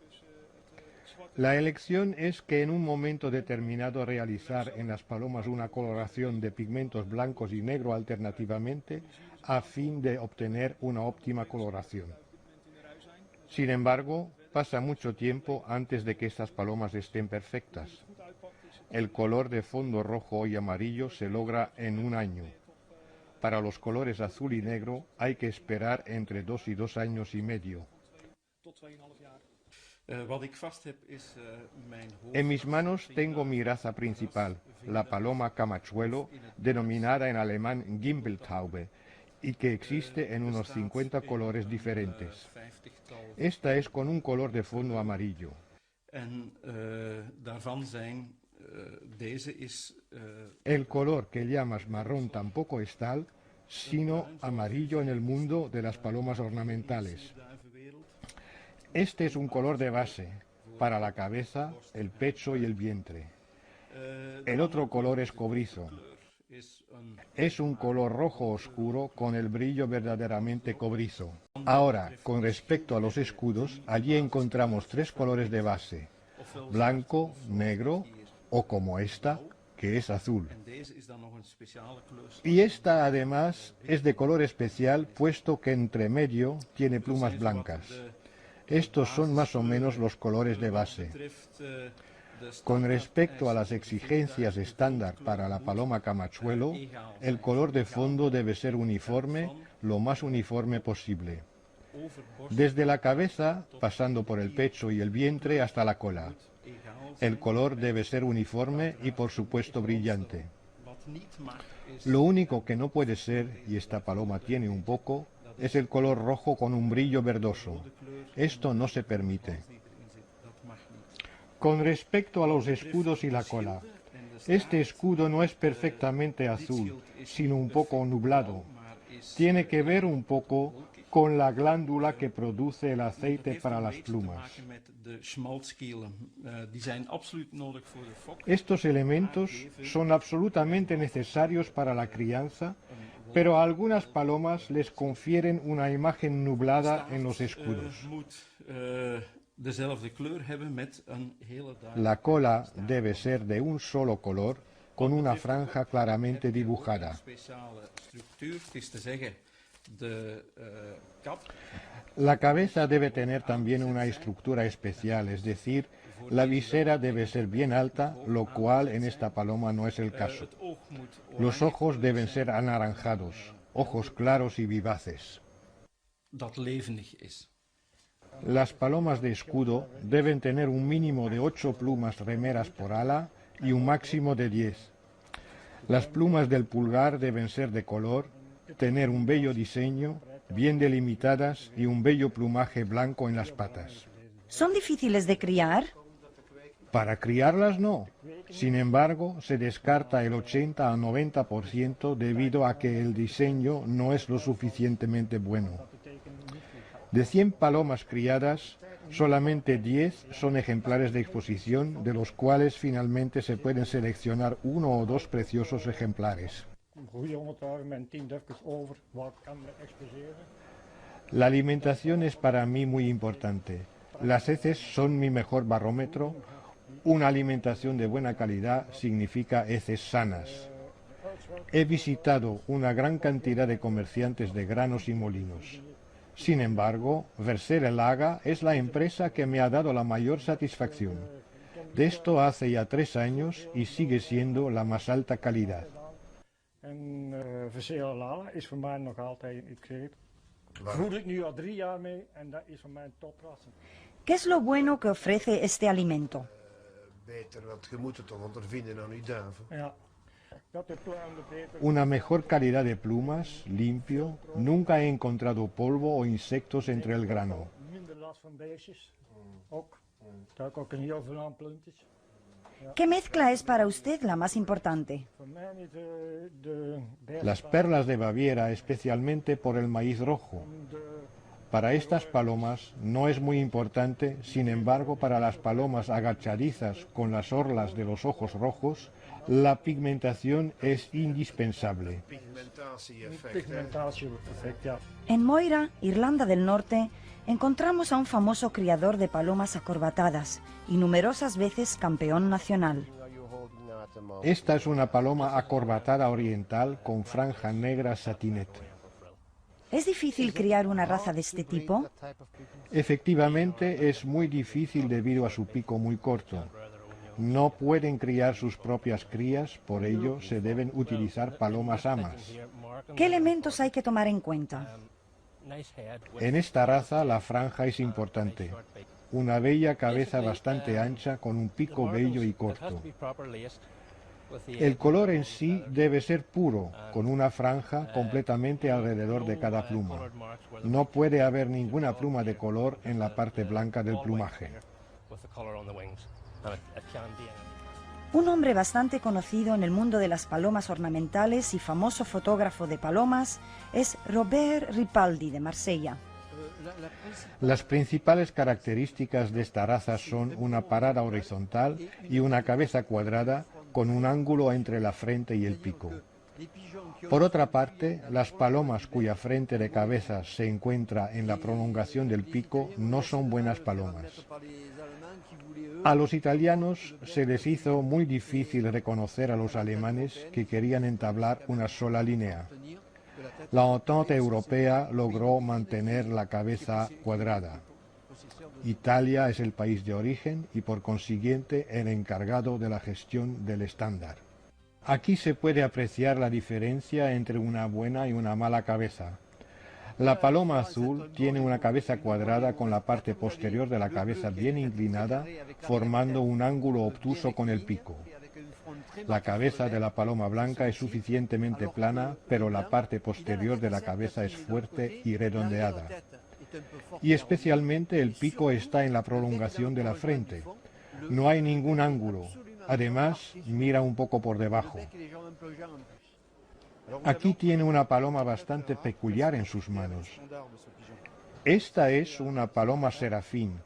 La elección es que en un momento determinado realizar en las palomas una coloración de pigmentos blancos y negro alternativamente, a fin de obtener una óptima coloración. Sin embargo, pasa mucho tiempo antes de que estas palomas estén perfectas. El color de fondo rojo y amarillo se logra en un año. Para los colores azul y negro hay que esperar entre 2 y 2 años y medio. En mis manos tengo mi raza principal, la paloma camachuelo, denominada en alemán Gimbeltaube, y que existe en unos 50 colores diferentes. Esta es con un color de fondo amarillo. El color que llamas marrón tampoco es tal, sino amarillo en el mundo de las palomas ornamentales. Este es un color de base, para la cabeza, el pecho y el vientre. El otro color es cobrizo. Es un color rojo oscuro con el brillo verdaderamente cobrizo. Ahora, con respecto a los escudos, allí encontramos 3 colores de base: blanco, negro o como esta, que es azul. Y esta además es de color especial, puesto que entre medio tiene plumas blancas. Estos son más o menos los colores de base. Con respecto a las exigencias estándar para la paloma camachuelo, el color de fondo debe ser uniforme, lo más uniforme posible. Desde la cabeza, pasando por el pecho y el vientre hasta la cola. El color debe ser uniforme y por supuesto brillante. Lo único que no puede ser, y esta paloma tiene un poco, es el color rojo con un brillo verdoso. Esto no se permite. Con respecto a los escudos y la cola, Este escudo no es perfectamente azul, sino un poco nublado. Tiene que ver un poco con la glándula que produce el aceite para las plumas. Estos elementos son absolutamente necesarios para la crianza, pero a algunas palomas les confieren una imagen nublada en los escudos. La cola debe ser de un solo color, con una franja claramente dibujada. La cabeza debe tener también una estructura especial, es decir, la visera debe ser bien alta, lo cual en esta paloma no es el caso. Los ojos deben ser anaranjados, ojos claros y vivaces. Las palomas de escudo deben tener un mínimo de 8 plumas remeras por ala y un máximo de 10. Las plumas del pulgar deben ser de color, tener un bello diseño, bien delimitadas y un bello plumaje blanco en las patas. ¿Son difíciles de criar? Para criarlas no. Sin embargo, se descarta el 80 a 90% debido a que el diseño no es lo suficientemente bueno. De 100 palomas criadas, solamente 10 son ejemplares de exposición, de los cuales finalmente se pueden seleccionar 1 o 2 preciosos ejemplares. La alimentación es para mí muy importante. Las heces son mi mejor barómetro. Una alimentación de buena calidad significa heces sanas. He visitado una gran cantidad de comerciantes de granos y molinos. Sin embargo, Vercelelaga es la empresa que me ha dado la mayor satisfacción. De esto hace ya 3 años y sigue siendo la más alta calidad. Vercelelaga is voor mij nog altijd iets gegeven. Voed ik nu al 3 jaar mee en dat is voor mij een toprassen. ¿Qué es lo bueno que ofrece este alimento? Beter, want je moet het toch ondervinden aan je duiven. Ja. Dat de pluim de beter. Una mejor calidad de plumas, limpio. Nunca he encontrado polvo o insectos entre el grano. Minder last van beestjes. Ook. Daar heb ik ook een heel veel aan plantjes. ¿Qué mezcla es para usted la más importante? Voor mij niet de Las perlas de Baviera, especialmente por el maíz rojo. Para estas palomas no es muy importante, sin embargo, para las palomas agachadizas con las orlas de los ojos rojos, la pigmentación es indispensable. En Moira, Irlanda del Norte, encontramos a un famoso criador de palomas acorbatadas y numerosas veces campeón nacional. Esta es una paloma acorbatada oriental con franja negra satinete. ¿Es difícil criar una raza de este tipo? Efectivamente, es muy difícil debido a su pico muy corto. No pueden criar sus propias crías, por ello se deben utilizar palomas amas. ¿Qué elementos hay que tomar en cuenta? En esta raza la franja es importante. Una bella cabeza bastante ancha con un pico bello y corto. El color en sí debe ser puro, con una franja completamente alrededor de cada pluma. No puede haber ninguna pluma de color en la parte blanca del plumaje. Un hombre bastante conocido en el mundo de las palomas ornamentales y famoso fotógrafo de palomas es Robert Ripaldi de Marsella. Las principales características de esta raza son una parada horizontal y una cabeza cuadrada con un ángulo entre la frente y el pico. Por otra parte, las palomas cuya frente de cabeza se encuentra en la prolongación del pico no son buenas palomas. A los italianos se les hizo muy difícil reconocer a los alemanes que querían entablar una sola línea. La Entente Europea logró mantener la cabeza cuadrada. Italia es el país de origen y por consiguiente el encargado de la gestión del estándar. Aquí se puede apreciar la diferencia entre una buena y una mala cabeza. La paloma azul tiene una cabeza cuadrada con la parte posterior de la cabeza bien inclinada, formando un ángulo obtuso con el pico. La cabeza de la paloma blanca es suficientemente plana, pero la parte posterior de la cabeza es fuerte y redondeada. Y especialmente el pico está en la prolongación de la frente. No hay ningún ángulo. Además, mira un poco por debajo. Aquí tiene una paloma bastante peculiar en sus manos. Esta es una paloma serafín,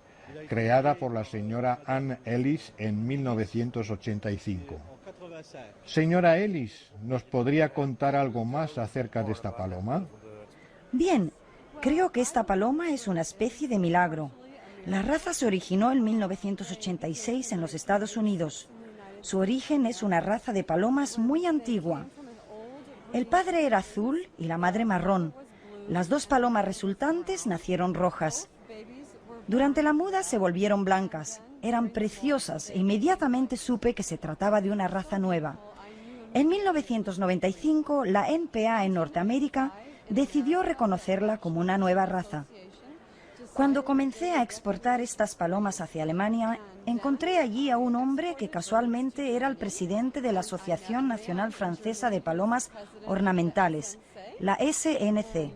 creada por la señora Anne Ellis en 1985. Señora Ellis, ¿nos podría contar algo más acerca de esta paloma? Bien, creo que esta paloma es una especie de milagro. La raza se originó en 1986 en los Estados Unidos. Su origen es una raza de palomas muy antigua. El padre era azul y la madre marrón. Las dos palomas resultantes nacieron rojas. Durante la muda se volvieron blancas. Eran preciosas e inmediatamente supe que se trataba de una raza nueva. En 1995, la NPA en Norteamérica decidió reconocerla como una nueva raza. Cuando comencé a exportar estas palomas hacia Alemania, encontré allí a un hombre que casualmente era el presidente de la Asociación Nacional Francesa de Palomas Ornamentales, la SNC.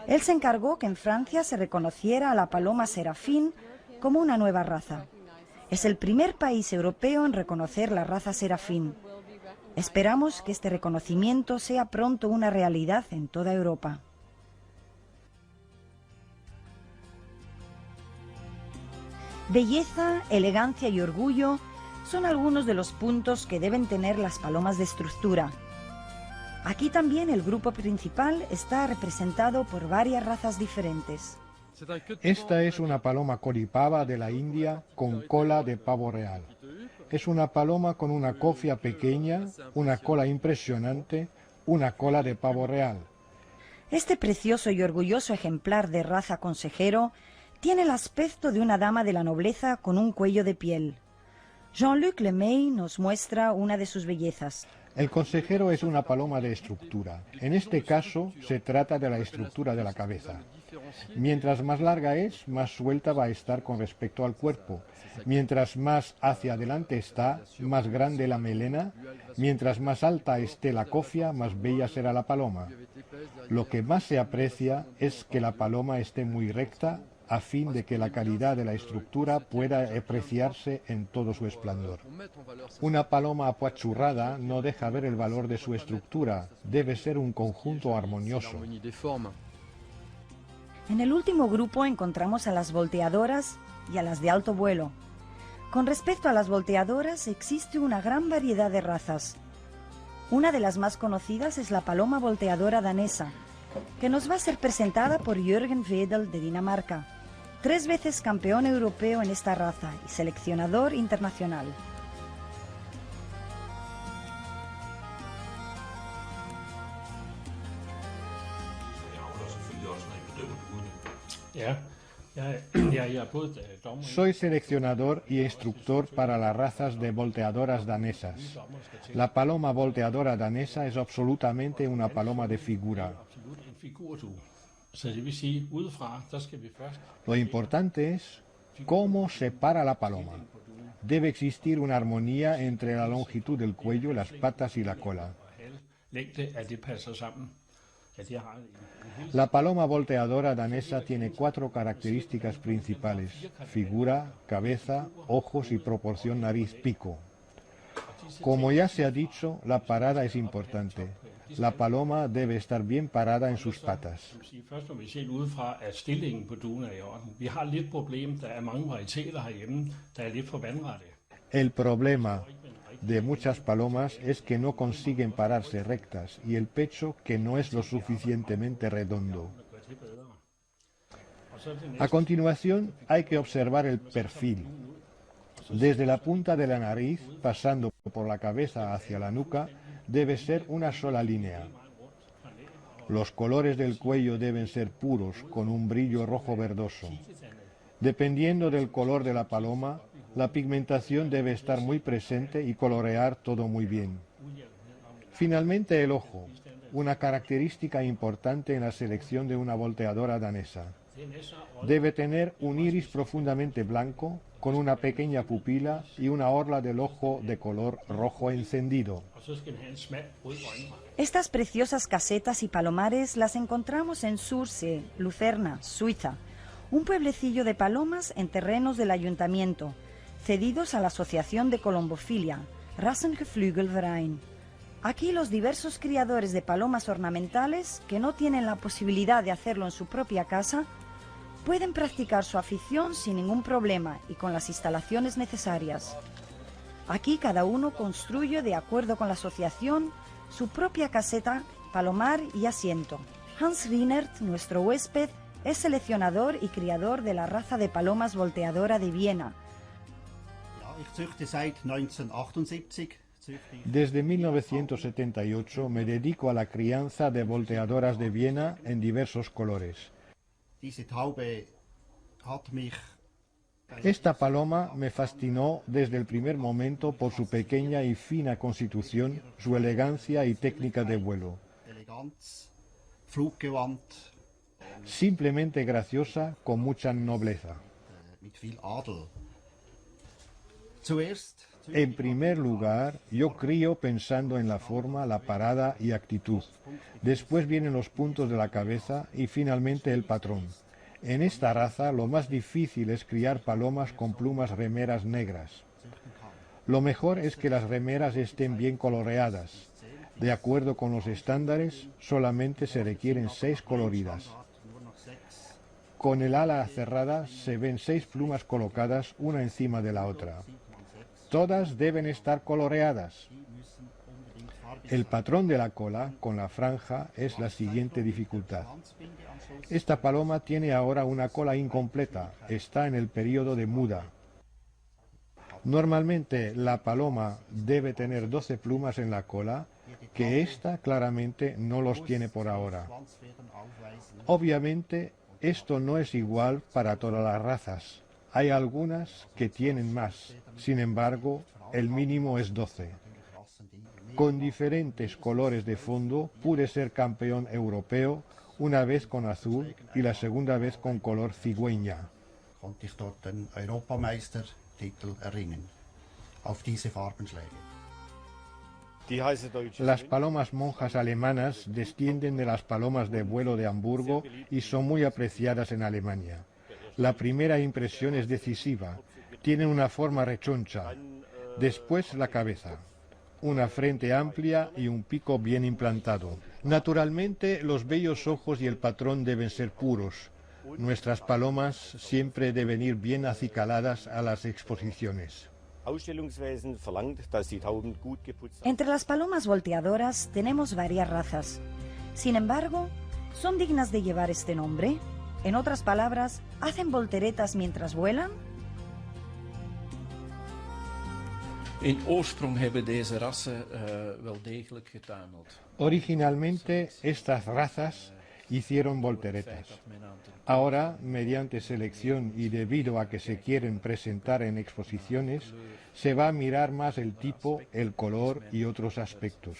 Él se encargó que en Francia se reconociera a la paloma serafín como una nueva raza. Es el primer país europeo en reconocer la raza serafín. Esperamos que este reconocimiento sea pronto una realidad en toda Europa. Belleza, elegancia y orgullo son algunos de los puntos que deben tener las palomas de estructura. Aquí también el grupo principal está representado por varias razas diferentes. Esta es una paloma coripava de la India con cola de pavo real. Es una paloma con una cofia pequeña, una cola impresionante, una cola de pavo real. Este precioso y orgulloso ejemplar de raza consejero tiene el aspecto de una dama de la nobleza con un cuello de piel. Jean-Luc Lemay nos muestra una de sus bellezas. El consejero es una paloma de estructura. En este caso, se trata de la estructura de la cabeza. Mientras más larga es, más suelta va a estar con respecto al cuerpo. Mientras más hacia adelante está, más grande la melena. Mientras más alta esté la cofia, más bella será la paloma. Lo que más se aprecia es que la paloma esté muy recta, a fin de que la calidad de la estructura pueda apreciarse en todo su esplendor. Una paloma apachurrada no deja ver el valor de su estructura, debe ser un conjunto armonioso. En el último grupo encontramos a las volteadoras y a las de alto vuelo. Con respecto a las volteadoras, existe una gran variedad de razas. Una de las más conocidas es la paloma volteadora danesa, que nos va a ser presentada por Jürgen Wedel de Dinamarca, 3 veces campeón europeo en esta raza y seleccionador internacional. Soy seleccionador y instructor para las razas de volteadoras danesas. La paloma volteadora danesa es absolutamente una paloma de figura. Lo importante es cómo se para la paloma. Debe existir una armonía entre la longitud del cuello, las patas y la cola. La paloma volteadora danesa tiene 4 características principales: figura, cabeza, ojos y proporción nariz-pico. Como ya se ha dicho, la parada es importante. La paloma debe estar bien parada en sus patas. El problema de muchas palomas es que no consiguen pararse rectas y el pecho que no es lo suficientemente redondo. A continuación hay que observar el perfil. Desde la punta de la nariz, pasando por la cabeza hacia la nuca, debe ser una sola línea. Los colores del cuello deben ser puros, con un brillo rojo verdoso. Dependiendo del color de la paloma, la pigmentación debe estar muy presente y colorear todo muy bien. Finalmente, el ojo, una característica importante en la selección de una volteadora danesa. Debe tener un iris profundamente blanco, con una pequeña pupila y una orla del ojo de color rojo encendido. Estas preciosas casetas y palomares las encontramos en Sursee, Lucerna, Suiza, un pueblecillo de palomas en terrenos del ayuntamiento, cedidos a la Asociación de Colombofilia, Rassengeflügelverein. Aquí los diversos criadores de palomas ornamentales, que no tienen la posibilidad de hacerlo en su propia casa, pueden practicar su afición sin ningún problema y con las instalaciones necesarias. Aquí cada uno construye, de acuerdo con la asociación, su propia caseta, palomar y asiento. Hans Rienert, nuestro huésped, es seleccionador y criador de la raza de palomas volteadora de Viena. Desde 1978 me dedico a la crianza de volteadoras de Viena en diversos colores. Esta paloma me fascinó desde el primer momento por su pequeña y fina constitución, su elegancia y técnica de vuelo. Simplemente graciosa, con mucha nobleza. En primer lugar, yo crío pensando en la forma, la parada y actitud. Después vienen los puntos de la cabeza y finalmente el patrón. En esta raza lo más difícil es criar palomas con plumas remeras negras. Lo mejor es que las remeras estén bien coloreadas. De acuerdo con los estándares, solamente se requieren 6 coloridas. Con el ala cerrada se ven 6 plumas colocadas una encima de la otra. Todas deben estar coloreadas. El patrón de la cola, con la franja, es la siguiente dificultad. Esta paloma tiene ahora una cola incompleta, está en el periodo de muda. Normalmente la paloma debe tener 12 plumas en la cola, que esta claramente no los tiene por ahora. Obviamente, esto no es igual para todas las razas. Hay algunas que tienen más, sin embargo, el mínimo es 12. Con diferentes colores de fondo pude ser campeón europeo, una vez con azul y la segunda vez con color cigüeña. Las palomas monjas alemanas descienden de las palomas de vuelo de Hamburgo y son muy apreciadas en Alemania. La primera impresión es decisiva. Tienen una forma rechoncha. Después la cabeza. Una frente amplia y un pico bien implantado. Naturalmente, los bellos ojos y el patrón deben ser puros. Nuestras palomas siempre deben ir bien acicaladas a las exposiciones. Entre las palomas volteadoras tenemos varias razas. Sin embargo, ¿son dignas de llevar este nombre? En otras palabras, ¿hacen volteretas mientras vuelan? Originalmente, estas razas hicieron volteretas. Ahora, mediante selección y debido a que se quieren presentar en exposiciones, se va a mirar más el tipo, el color y otros aspectos.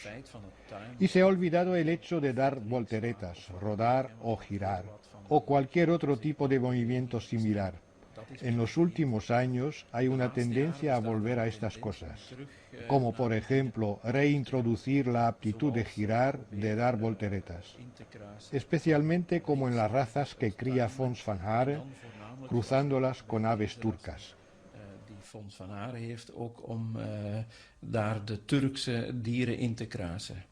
Y se ha olvidado el hecho de dar volteretas, rodar o girar, o cualquier otro tipo de movimiento similar. En los últimos años hay una tendencia a volver a estas cosas, como por ejemplo reintroducir la aptitud de girar, de dar volteretas, especialmente como en las razas que cría Fons van Hare, cruzándolas con aves turcas. Fons van Hare heeft ook om daar de Turkse dieren in te kruisen.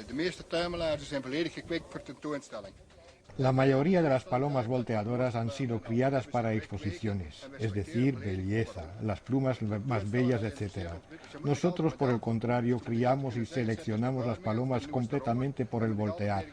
De meeste tuimelaars zijn volledig gekweekt voor tentoonstelling. La mayoría de las palomas volteadoras han sido criadas para exposiciones, es decir, belleza, las plumas más bellas, etc. Nosotros, por el contrario, criamos y seleccionamos las palomas completamente por el voltear.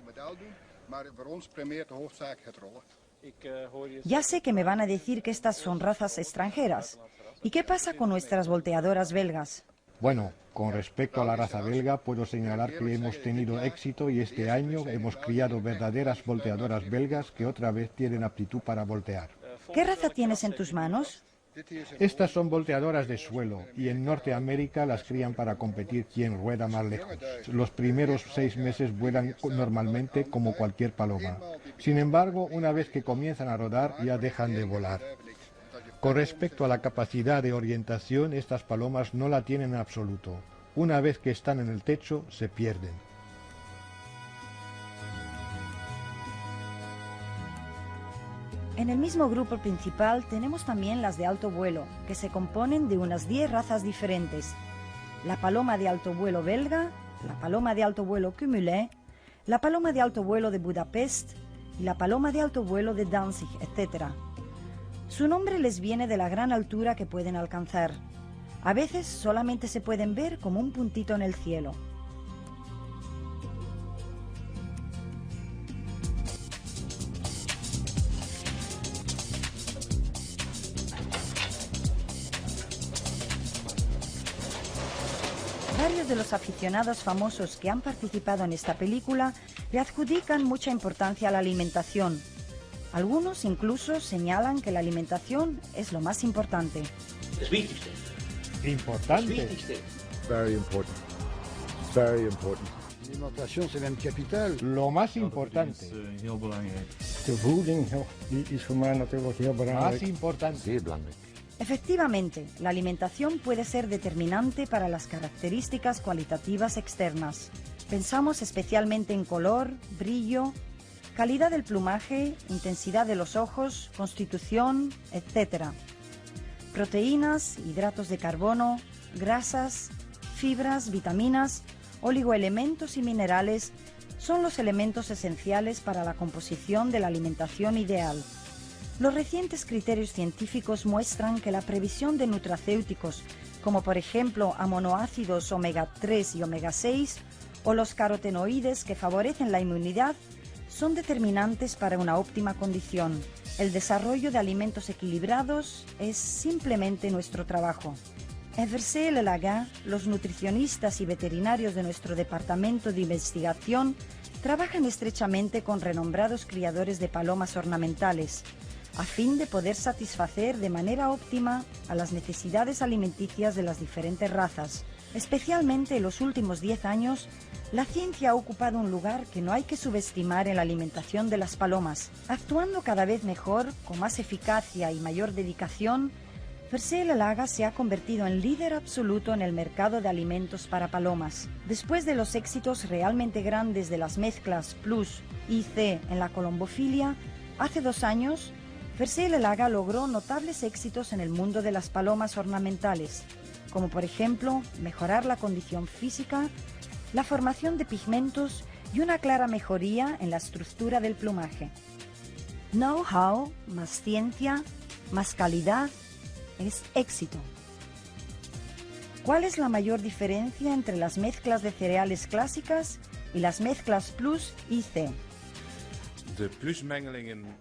Ya sé que me van a decir que estas son razas extranjeras. ¿Y qué pasa con nuestras volteadoras belgas? Bueno, con respecto a la raza belga, puedo señalar que hemos tenido éxito y este año hemos criado verdaderas volteadoras belgas que otra vez tienen aptitud para voltear. ¿Qué raza tienes en tus manos? Estas son volteadoras de suelo y en Norteamérica las crían para competir quién rueda más lejos. Los primeros 6 meses vuelan normalmente como cualquier paloma. Sin embargo, una vez que comienzan a rodar ya dejan de volar. Con respecto a la capacidad de orientación, estas palomas no la tienen en absoluto. Una vez que están en el techo, se pierden. En el mismo grupo principal tenemos también las de alto vuelo, que se componen de unas 10 razas diferentes. La paloma de alto vuelo belga, la paloma de alto vuelo cumulé, la paloma de alto vuelo de Budapest y la paloma de alto vuelo de Danzig, etc. Su nombre les viene de la gran altura que pueden alcanzar. A veces solamente se pueden ver como un puntito en el cielo. Varios de los aficionados famosos que han participado en esta película le adjudican mucha importancia a la alimentación. Algunos incluso señalan que la alimentación es lo más importante. Importante. Very important. Very important. L'alimentation, c'est même capital. Lo más importante. De voeding die is voor mij natuurlijk heel belangrijk. Más importante. Zeer belangrijk. Efectivamente, la alimentación puede ser determinante para las características cualitativas externas. Pensamos especialmente en color, brillo, calidad del plumaje, intensidad de los ojos, constitución, etc. Proteínas, hidratos de carbono, grasas, fibras, vitaminas, oligoelementos y minerales son los elementos esenciales para la composición de la alimentación ideal. Los recientes criterios científicos muestran que la previsión de nutracéuticos, como por ejemplo aminoácidos omega 3 y omega 6, o los carotenoides que favorecen la inmunidad, son determinantes para una óptima condición. El desarrollo de alimentos equilibrados es simplemente nuestro trabajo. En Versailles-le-Lagan, los nutricionistas y veterinarios de nuestro departamento de investigación trabajan estrechamente con renombrados criadores de palomas ornamentales, a fin de poder satisfacer de manera óptima a las necesidades alimenticias de las diferentes razas. Especialmente en los últimos 10 años, la ciencia ha ocupado un lugar que no hay que subestimar en la alimentación de las palomas. Actuando cada vez mejor, con más eficacia y mayor dedicación, Versailles-le-Lagan se ha convertido en líder absoluto en el mercado de alimentos para palomas. Después de los éxitos realmente grandes de las mezclas Plus y C en la colombofilia, hace 2 años, Versailles-le-Lagan logró notables éxitos en el mundo de las palomas ornamentales, como por ejemplo mejorar la condición física, la formación de pigmentos y una clara mejoría en la estructura del plumaje. Know-how más ciencia más calidad es éxito. ¿Cuál es la mayor diferencia entre las mezclas de cereales clásicas y las mezclas Plus y C?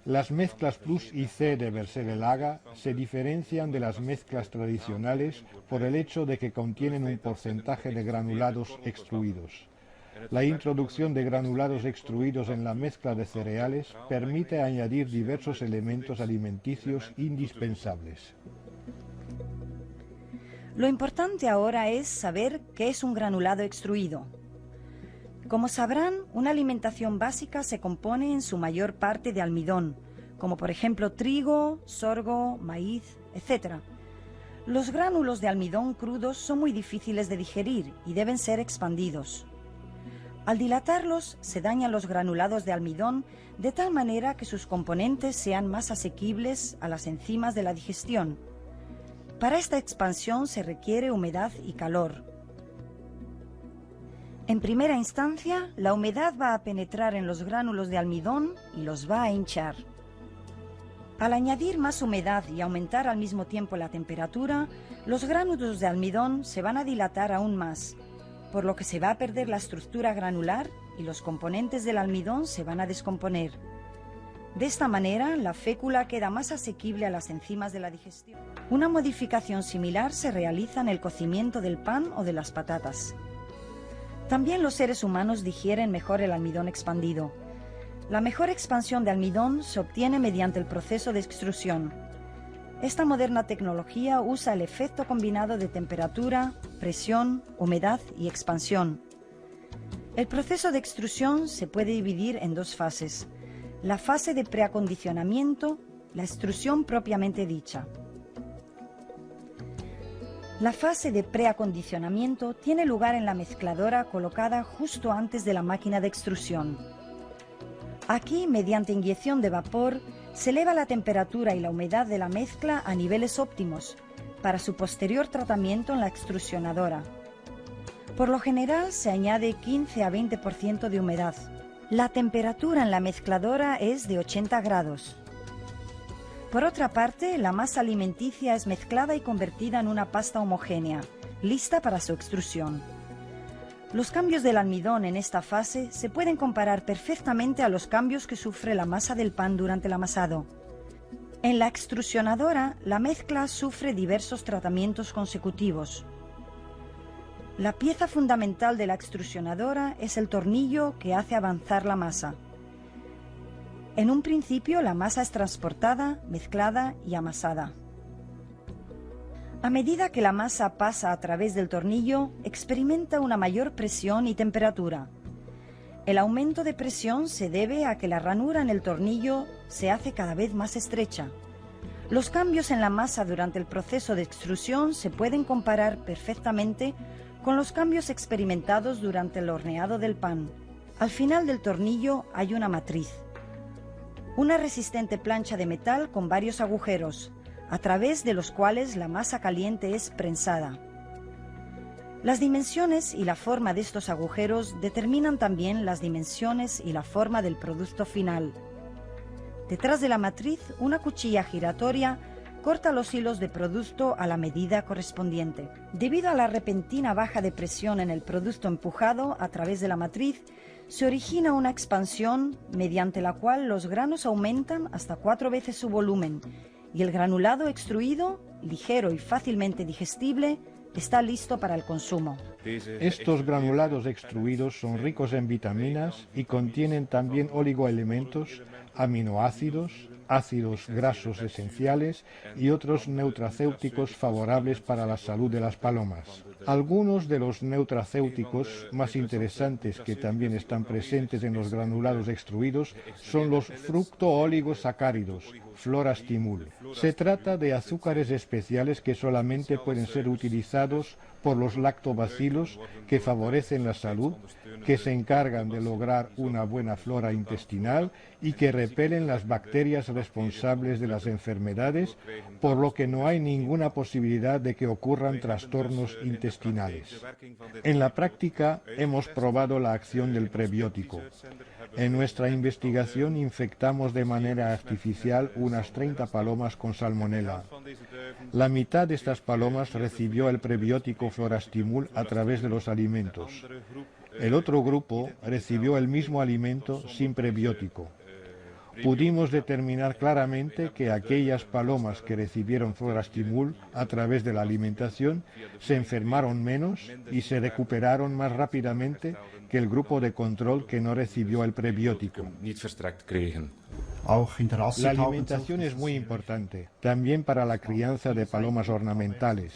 Las mezclas Plus y C de Versailles-le-Lagan se diferencian de las mezclas tradicionales por el hecho de que contienen un porcentaje de granulados extruidos. La introducción de granulados extruidos en la mezcla de cereales permite añadir diversos elementos alimenticios indispensables. Lo importante ahora es saber qué es un granulado extruido. Como sabrán, una alimentación básica se compone en su mayor parte de almidón, como por ejemplo trigo, sorgo, maíz, etc. Los gránulos de almidón crudos son muy difíciles de digerir y deben ser expandidos. Al dilatarlos, se dañan los granulados de almidón de tal manera que sus componentes sean más asequibles a las enzimas de la digestión. Para esta expansión se requiere humedad y calor. En primera instancia, la humedad va a penetrar en los gránulos de almidón y los va a hinchar. Al añadir más humedad y aumentar al mismo tiempo la temperatura, los gránulos de almidón se van a dilatar aún más, por lo que se va a perder la estructura granular y los componentes del almidón se van a descomponer. De esta manera, la fécula queda más asequible a las enzimas de la digestión. Una modificación similar se realiza en el cocimiento del pan o de las patatas. También los seres humanos digieren mejor el almidón expandido. La mejor expansión de almidón se obtiene mediante el proceso de extrusión. Esta moderna tecnología usa el efecto combinado de temperatura, presión, humedad y expansión. El proceso de extrusión se puede dividir en 2 fases. La fase de preacondicionamiento, la extrusión propiamente dicha. La fase de preacondicionamiento tiene lugar en la mezcladora colocada justo antes de la máquina de extrusión. Aquí, mediante inyección de vapor, Se eleva la temperatura y la humedad de la mezcla a niveles óptimos para su posterior tratamiento en la extrusionadora. Por lo general se añade 15 a 20% de humedad. La temperatura en la mezcladora es de 80 grados. Por otra parte, la masa alimenticia es mezclada y convertida en una pasta homogénea, lista para su extrusión. Los cambios del almidón en esta fase se pueden comparar perfectamente a los cambios que sufre la masa del pan durante el amasado. En la extrusionadora, la mezcla sufre diversos tratamientos consecutivos. La pieza fundamental de la extrusionadora es el tornillo que hace avanzar la masa. En un principio, la masa es transportada, mezclada y amasada. A medida que la masa pasa a través del tornillo, experimenta una mayor presión y temperatura. El aumento de presión se debe a que la ranura en el tornillo se hace cada vez más estrecha. Los cambios en la masa durante el proceso de extrusión se pueden comparar perfectamente con los cambios experimentados durante el horneado del pan. Al final del tornillo hay una matriz, una resistente plancha de metal con varios agujeros, a través de los cuales la masa caliente es prensada. Las dimensiones y la forma de estos agujeros determinan también las dimensiones y la forma del producto final. Detrás de la matriz, una cuchilla giratoria corta los hilos de producto a la medida correspondiente. Debido a la repentina baja de presión en el producto empujado a través de la matriz, se origina una expansión mediante la cual los granos aumentan hasta 4 veces su volumen y el granulado extruido, ligero y fácilmente digestible, está listo para el consumo. Estos granulados extruidos son ricos en vitaminas y contienen también oligoelementos, aminoácidos, ácidos grasos esenciales y otros nutracéuticos favorables para la salud de las palomas. Algunos de los nutracéuticos más interesantes que también están presentes en los granulados extruidos son los fructooligosacáridos, Florastimul. Se trata de azúcares especiales que solamente pueden ser utilizados por los lactobacilos que favorecen la salud, que se encargan de lograr una buena flora intestinal y que repelen las bacterias responsables de las enfermedades, por lo que no hay ninguna posibilidad de que ocurran trastornos intestinales. En la práctica hemos probado la acción del prebiótico. En nuestra investigación infectamos de manera artificial unas 30 palomas con salmonela. La mitad de estas palomas recibió el prebiótico Florastimul a través de los alimentos. El otro grupo recibió el mismo alimento sin prebiótico. Pudimos determinar claramente que aquellas palomas que recibieron Florastimul a través de la alimentación se enfermaron menos y se recuperaron más rápidamente que el grupo de control que no recibió el prebiótico. La alimentación es muy importante, también para la crianza de palomas ornamentales.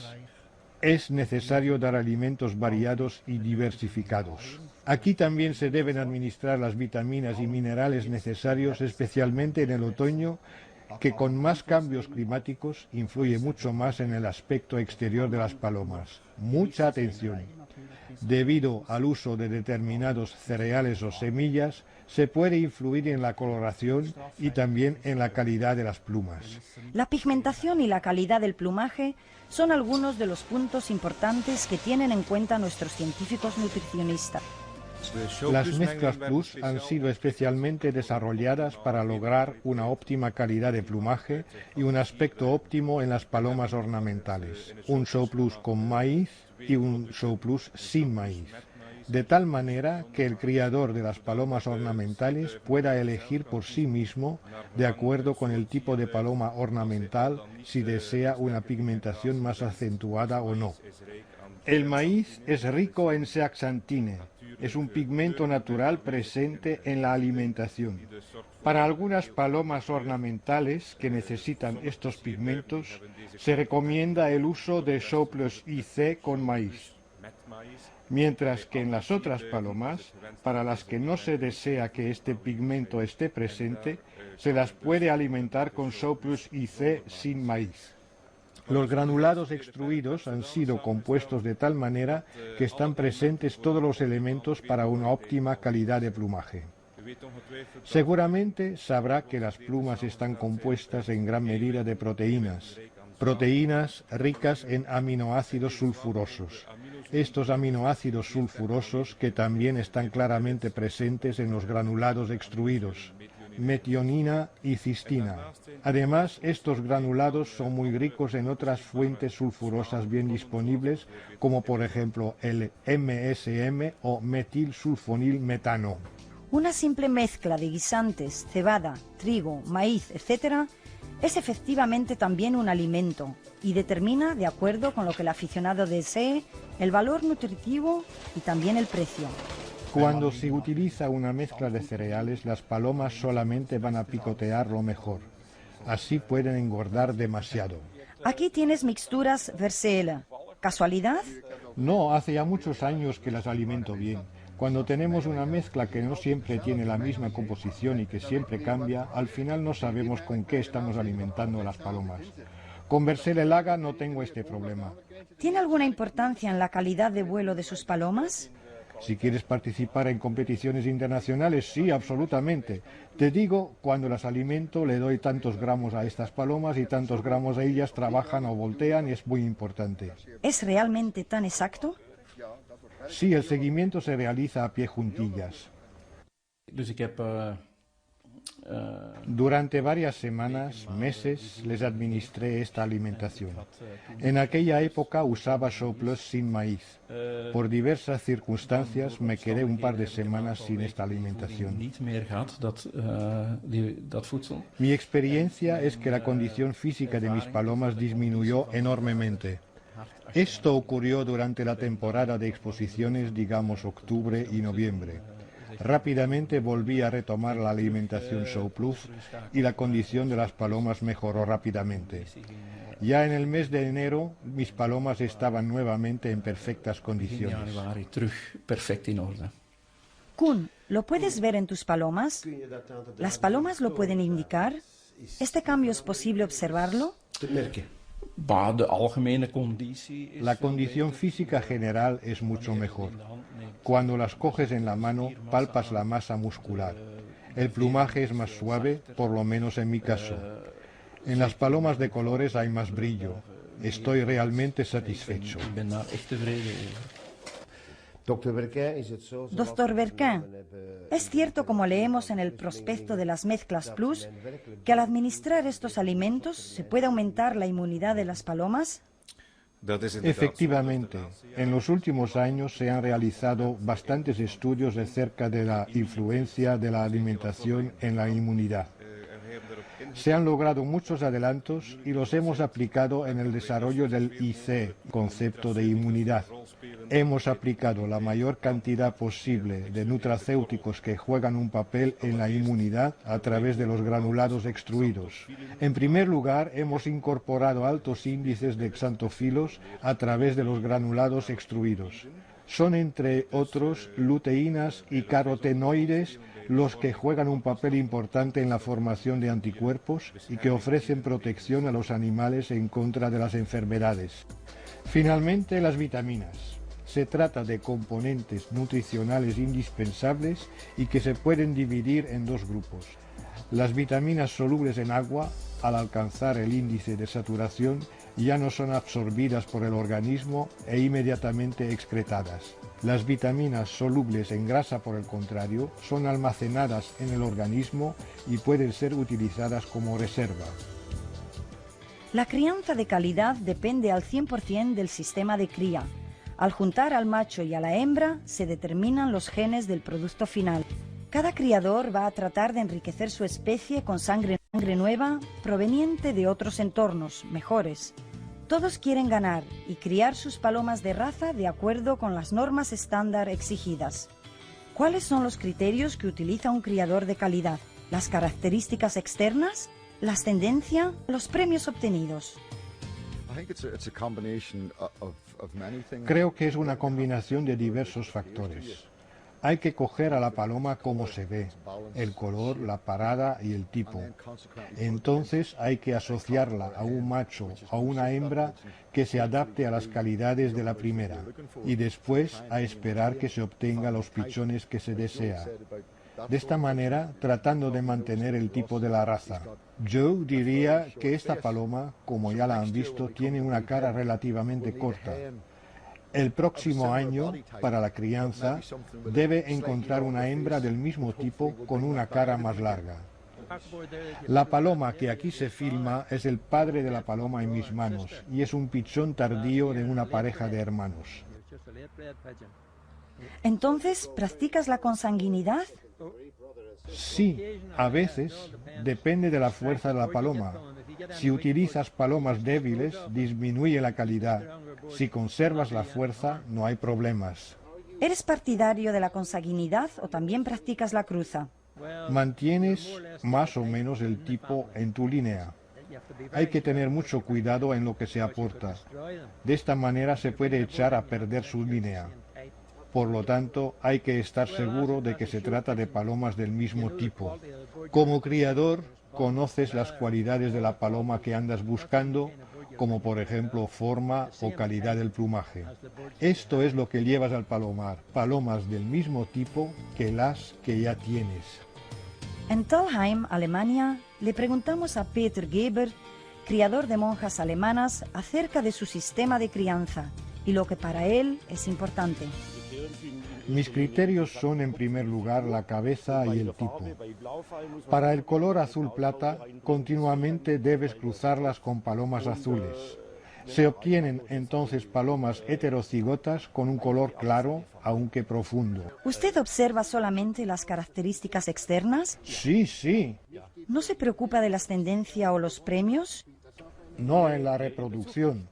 Es necesario dar alimentos variados y diversificados. Aquí también se deben administrar las vitaminas y minerales necesarios, especialmente en el otoño, que con más cambios climáticos influye mucho más en el aspecto exterior de las palomas. Mucha atención. Debido al uso de determinados cereales o semillas, se puede influir en la coloración y también en la calidad de las plumas. La pigmentación y la calidad del plumaje son algunos de los puntos importantes que tienen en cuenta nuestros científicos nutricionistas. Las mezclas Plus han sido especialmente desarrolladas para lograr una óptima calidad de plumaje y un aspecto óptimo en las palomas ornamentales. Un Show Plus con maíz y un Show Plus sin maíz, de tal manera que el criador de las palomas ornamentales pueda elegir por sí mismo, de acuerdo con el tipo de paloma ornamental, si desea una pigmentación más acentuada o no. El maíz es rico en zeaxantina. Es un pigmento natural presente en la alimentación. Para algunas palomas ornamentales que necesitan estos pigmentos, se recomienda el uso de Show Plus IC con maíz. Mientras que en las otras palomas, para las que no se desea que este pigmento esté presente, se las puede alimentar con Show Plus IC sin maíz. Los granulados extruidos han sido compuestos de tal manera que están presentes todos los elementos para una óptima calidad de plumaje. Seguramente sabrá que las plumas están compuestas en gran medida de proteínas ricas en aminoácidos sulfurosos. Estos aminoácidos sulfurosos que también están claramente presentes en los granulados extruidos, metionina y cistina. Además, estos granulados son muy ricos en otras fuentes sulfurosas bien disponibles, como por ejemplo el MSM o metilsulfonilmetano. Una simple mezcla de guisantes, cebada, trigo, maíz, etc., es efectivamente también un alimento y determina, de acuerdo con lo que el aficionado desee, el valor nutritivo y también el precio. Cuando se utiliza una mezcla de cereales, las palomas solamente van a picotear lo mejor. Así pueden engordar demasiado. Aquí tienes mixturas Vercel. ¿Casualidad? No, hace ya muchos años que las alimento bien. Cuando tenemos una mezcla que no siempre tiene la misma composición y que siempre cambia, al final no sabemos con qué estamos alimentando a las palomas. Con Vercel Laga no tengo este problema. ¿Tiene alguna importancia en la calidad de vuelo de sus palomas? Si quieres participar en competiciones internacionales, sí, absolutamente. Te digo, cuando las alimento le doy tantos gramos a estas palomas y tantos gramos a ellas trabajan o voltean y es muy importante. ¿Es realmente tan exacto? Sí, el seguimiento se realiza a pie juntillas. Durante varias semanas, meses, les administré esta alimentación. En aquella época usaba Showplus sin maíz. Por diversas circunstancias me quedé un par de semanas sin esta alimentación. Mi experiencia es que la condición física de mis palomas disminuyó enormemente. Esto ocurrió durante la temporada de exposiciones, digamos octubre y noviembre. Rápidamente volví a retomar la alimentación Showplus y la condición de las palomas mejoró rápidamente. Ya en el mes de enero mis palomas estaban nuevamente en perfectas condiciones. Kun, ¿lo puedes ver en tus palomas? ¿Las palomas lo pueden indicar? ¿Este cambio es posible observarlo? La condición física general es mucho mejor. Cuando las coges en la mano, palpas la masa muscular. El plumaje es más suave, por lo menos en mi caso. En las palomas de colores hay más brillo. Estoy realmente satisfecho. Doctor Verquin, ¿es cierto, como leemos en el prospecto de las mezclas Plus, que al administrar estos alimentos se puede aumentar la inmunidad de las palomas? Efectivamente, en los últimos años se han realizado bastantes estudios acerca de la influencia de la alimentación en la inmunidad. Se han logrado muchos adelantos y los hemos aplicado en el desarrollo del IC, concepto de inmunidad. Hemos aplicado la mayor cantidad posible de nutracéuticos que juegan un papel en la inmunidad a través de los granulados extruidos. En primer lugar, hemos incorporado altos índices de xantofilos a través de los granulados extruidos. Son, entre otros, luteínas y carotenoides los que juegan un papel importante en la formación de anticuerpos y que ofrecen protección a los animales en contra de las enfermedades. Finalmente, las vitaminas. Se trata de componentes nutricionales indispensables y que se pueden dividir en dos grupos. Las vitaminas solubles en agua, al alcanzar el índice de saturación, ya no son absorbidas por el organismo e inmediatamente excretadas. Las vitaminas solubles en grasa, por el contrario, son almacenadas en el organismo y pueden ser utilizadas como reserva. La crianza de calidad depende al 100% del sistema de cría. Al juntar al macho y a la hembra se determinan los genes del producto final. Cada criador va a tratar de enriquecer su especie con sangre nueva proveniente de otros entornos mejores. Todos quieren ganar y criar sus palomas de raza de acuerdo con las normas estándar exigidas. ¿Cuáles son los criterios que utiliza un criador de calidad? ¿Las características externas? ¿Las tendencias? ¿Los premios obtenidos? Creo que es una combinación de diversos factores. Hay que coger a la paloma como se ve, el color, la parada y el tipo. Entonces hay que asociarla a un macho o una hembra que se adapte a las calidades de la primera y después a esperar que se obtengan los pichones que se desea. de esta manera tratando de mantener el tipo de la raza. Yo diría que esta paloma, como ya la han visto, tiene una cara relativamente corta. El próximo año, para la crianza, debe encontrar una hembra del mismo tipo con una cara más larga. La paloma que aquí se filma es el padre de la paloma en mis manos y es un pichón tardío de una pareja de hermanos. Entonces, ¿practicas la consanguinidad? Sí, a veces depende de la fuerza de la paloma. Si utilizas palomas débiles, disminuye la calidad. Si conservas la fuerza, no hay problemas. ¿Eres partidario de la consanguinidad o también practicas la cruza? Mantienes más o menos el tipo en tu línea. Hay que tener mucho cuidado en lo que se aporta. De esta manera se puede echar a perder su línea. Por lo tanto, hay que estar seguro de que se trata de palomas del mismo tipo. Como criador, conoces las cualidades de la paloma que andas buscando, como por ejemplo forma o calidad del plumaje. Esto es lo que llevas al palomar, palomas del mismo tipo que las que ya tienes. En Thalheim, Alemania, le preguntamos a Peter Geber, criador de monjas alemanas, acerca de su sistema de crianza y lo que para él es importante. Mis criterios son en primer lugar la cabeza y el tipo. Para el color azul plata, continuamente debes cruzarlas con palomas azules. Se obtienen entonces palomas heterocigotas con un color claro, aunque profundo. ¿Usted observa solamente las características externas? Sí, sí. ¿No se preocupa de las tendencias o los premios? No en la reproducción.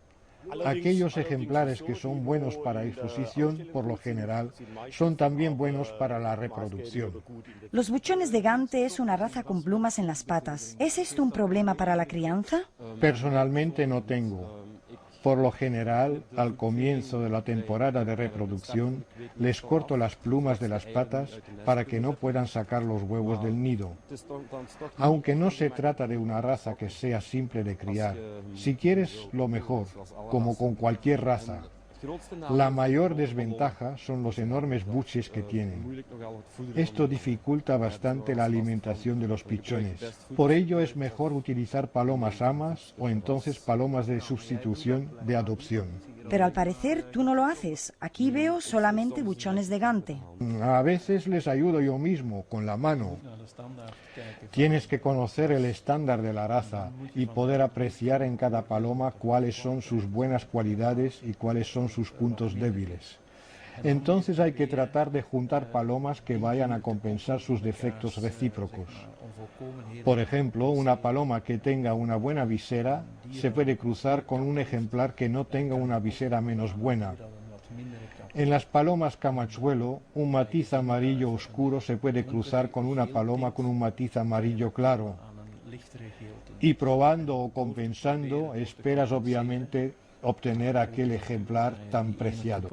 Aquellos ejemplares que son buenos para exposición, por lo general, son también buenos para la reproducción. Los buchones de Gante es una raza con plumas en las patas. ¿Es esto un problema para la crianza? Personalmente no tengo. Por lo general, al comienzo de la temporada de reproducción, les corto las plumas de las patas para que no puedan sacar los huevos del nido. Aunque no se trata de una raza que sea simple de criar, si quieres lo mejor, como con cualquier raza. La mayor desventaja son los enormes buches que tienen. Esto dificulta bastante la alimentación de los pichones. Por ello es mejor utilizar palomas amas o entonces palomas de sustitución de adopción. Pero al parecer tú no lo haces. Aquí veo solamente buchones de Gante. A veces les ayudo yo mismo, con la mano. Tienes que conocer el estándar de la raza y poder apreciar en cada paloma cuáles son sus buenas cualidades y cuáles son sus puntos débiles. Entonces hay que tratar de juntar palomas que vayan a compensar sus defectos recíprocos. Por ejemplo, una paloma que tenga una buena visera se puede cruzar con un ejemplar que no tenga una visera menos buena. En las palomas camachuelo, un matiz amarillo oscuro se puede cruzar con una paloma con un matiz amarillo claro. Y probando o compensando, esperas obviamente obtener aquel ejemplar tan preciado.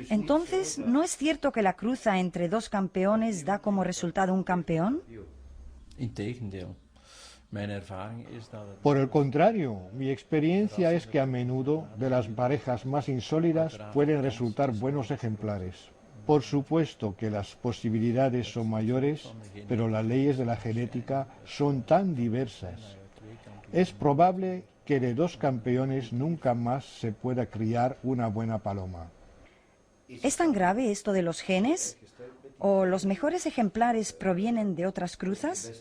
Entonces, ¿no es cierto que la cruza entre dos campeones da como resultado un campeón? Por el contrario, mi experiencia es que a menudo de las parejas más insólidas pueden resultar buenos ejemplares. Por supuesto que las posibilidades son mayores, pero las leyes de la genética son tan diversas. Es probable que de dos campeones nunca más se pueda criar una buena paloma. ¿Es tan grave esto de los genes? ¿O los mejores ejemplares provienen de otras cruzas?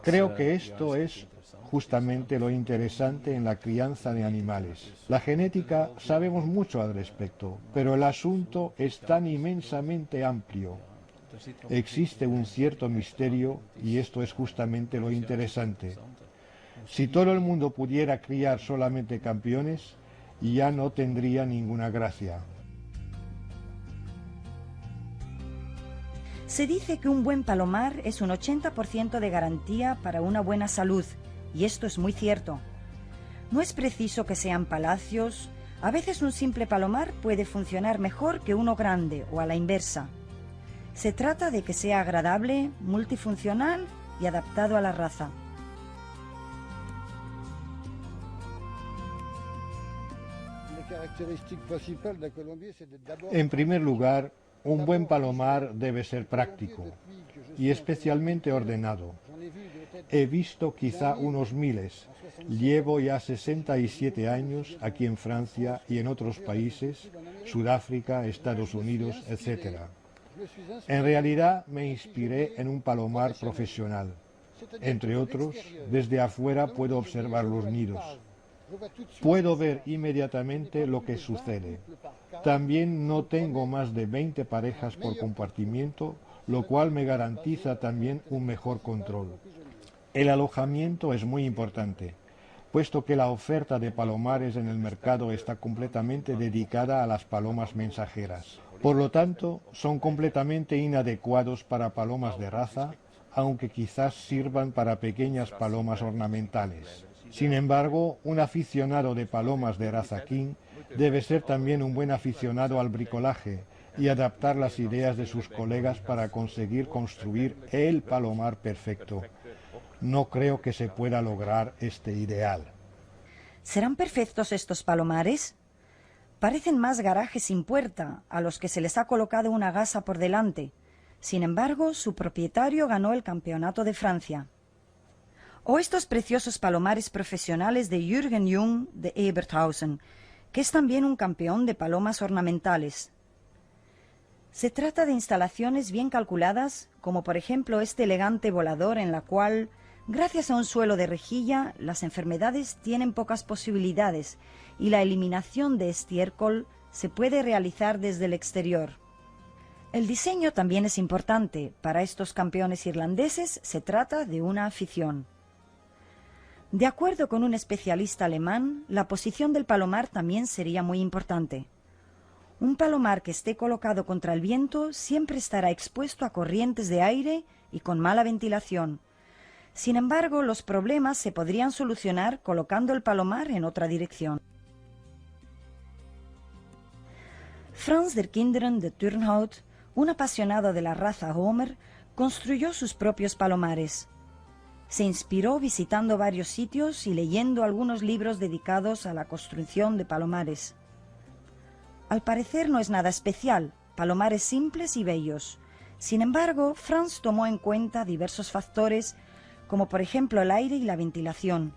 Creo que esto es justamente lo interesante en la crianza de animales. La genética sabemos mucho al respecto, pero el asunto es tan inmensamente amplio. Existe un cierto misterio y esto es justamente lo interesante. Si todo el mundo pudiera criar solamente campeones, ya no tendría ninguna gracia. Se dice que un buen palomar es un 80% de garantía para una buena salud, y esto es muy cierto. No es preciso que sean palacios, a veces un simple palomar puede funcionar mejor que uno grande o a la inversa. Se trata de que sea agradable, multifuncional y adaptado a la raza. En primer lugar, un buen palomar debe ser práctico y especialmente ordenado. He visto quizá unos miles. Llevo ya 67 años aquí en Francia y en otros países, Sudáfrica, Estados Unidos, etc. En realidad me inspiré en un palomar profesional. Entre otros, desde afuera puedo observar los nidos. Puedo ver inmediatamente lo que sucede. También no tengo más de 20 parejas por compartimiento, lo cual me garantiza también un mejor control. El alojamiento es muy importante, puesto que la oferta de palomares en el mercado está completamente dedicada a las palomas mensajeras. Por lo tanto, son completamente inadecuados para palomas de raza, aunque quizás sirvan para pequeñas palomas ornamentales. Sin embargo, un aficionado de palomas de raza King debe ser también un buen aficionado al bricolaje y adaptar las ideas de sus colegas para conseguir construir el palomar perfecto. No creo que se pueda lograr este ideal. ¿Serán perfectos estos palomares? Parecen más garajes sin puerta, a los que se les ha colocado una gasa por delante. Sin embargo, su propietario ganó el campeonato de Francia. O estos preciosos palomares profesionales de Jürgen Jung de Eberthausen, que es también un campeón de palomas ornamentales. Se trata de instalaciones bien calculadas, como por ejemplo este elegante volador en la cual, gracias a un suelo de rejilla, las enfermedades tienen pocas posibilidades y la eliminación de estiércol se puede realizar desde el exterior. El diseño también es importante. Para estos campeones irlandeses se trata de una afición. De acuerdo con un especialista alemán, la posición del palomar también sería muy importante. Un palomar que esté colocado contra el viento siempre estará expuesto a corrientes de aire y con mala ventilación. Sin embargo, los problemas se podrían solucionar colocando el palomar en otra dirección. Frans der Kinderen de Turnhout, un apasionado de la raza Homer, construyó sus propios palomares. Se inspiró visitando varios sitios y leyendo algunos libros dedicados a la construcción de palomares. Al parecer no es nada especial, palomares simples y bellos. Sin embargo, Frans tomó en cuenta diversos factores, como por ejemplo el aire y la ventilación.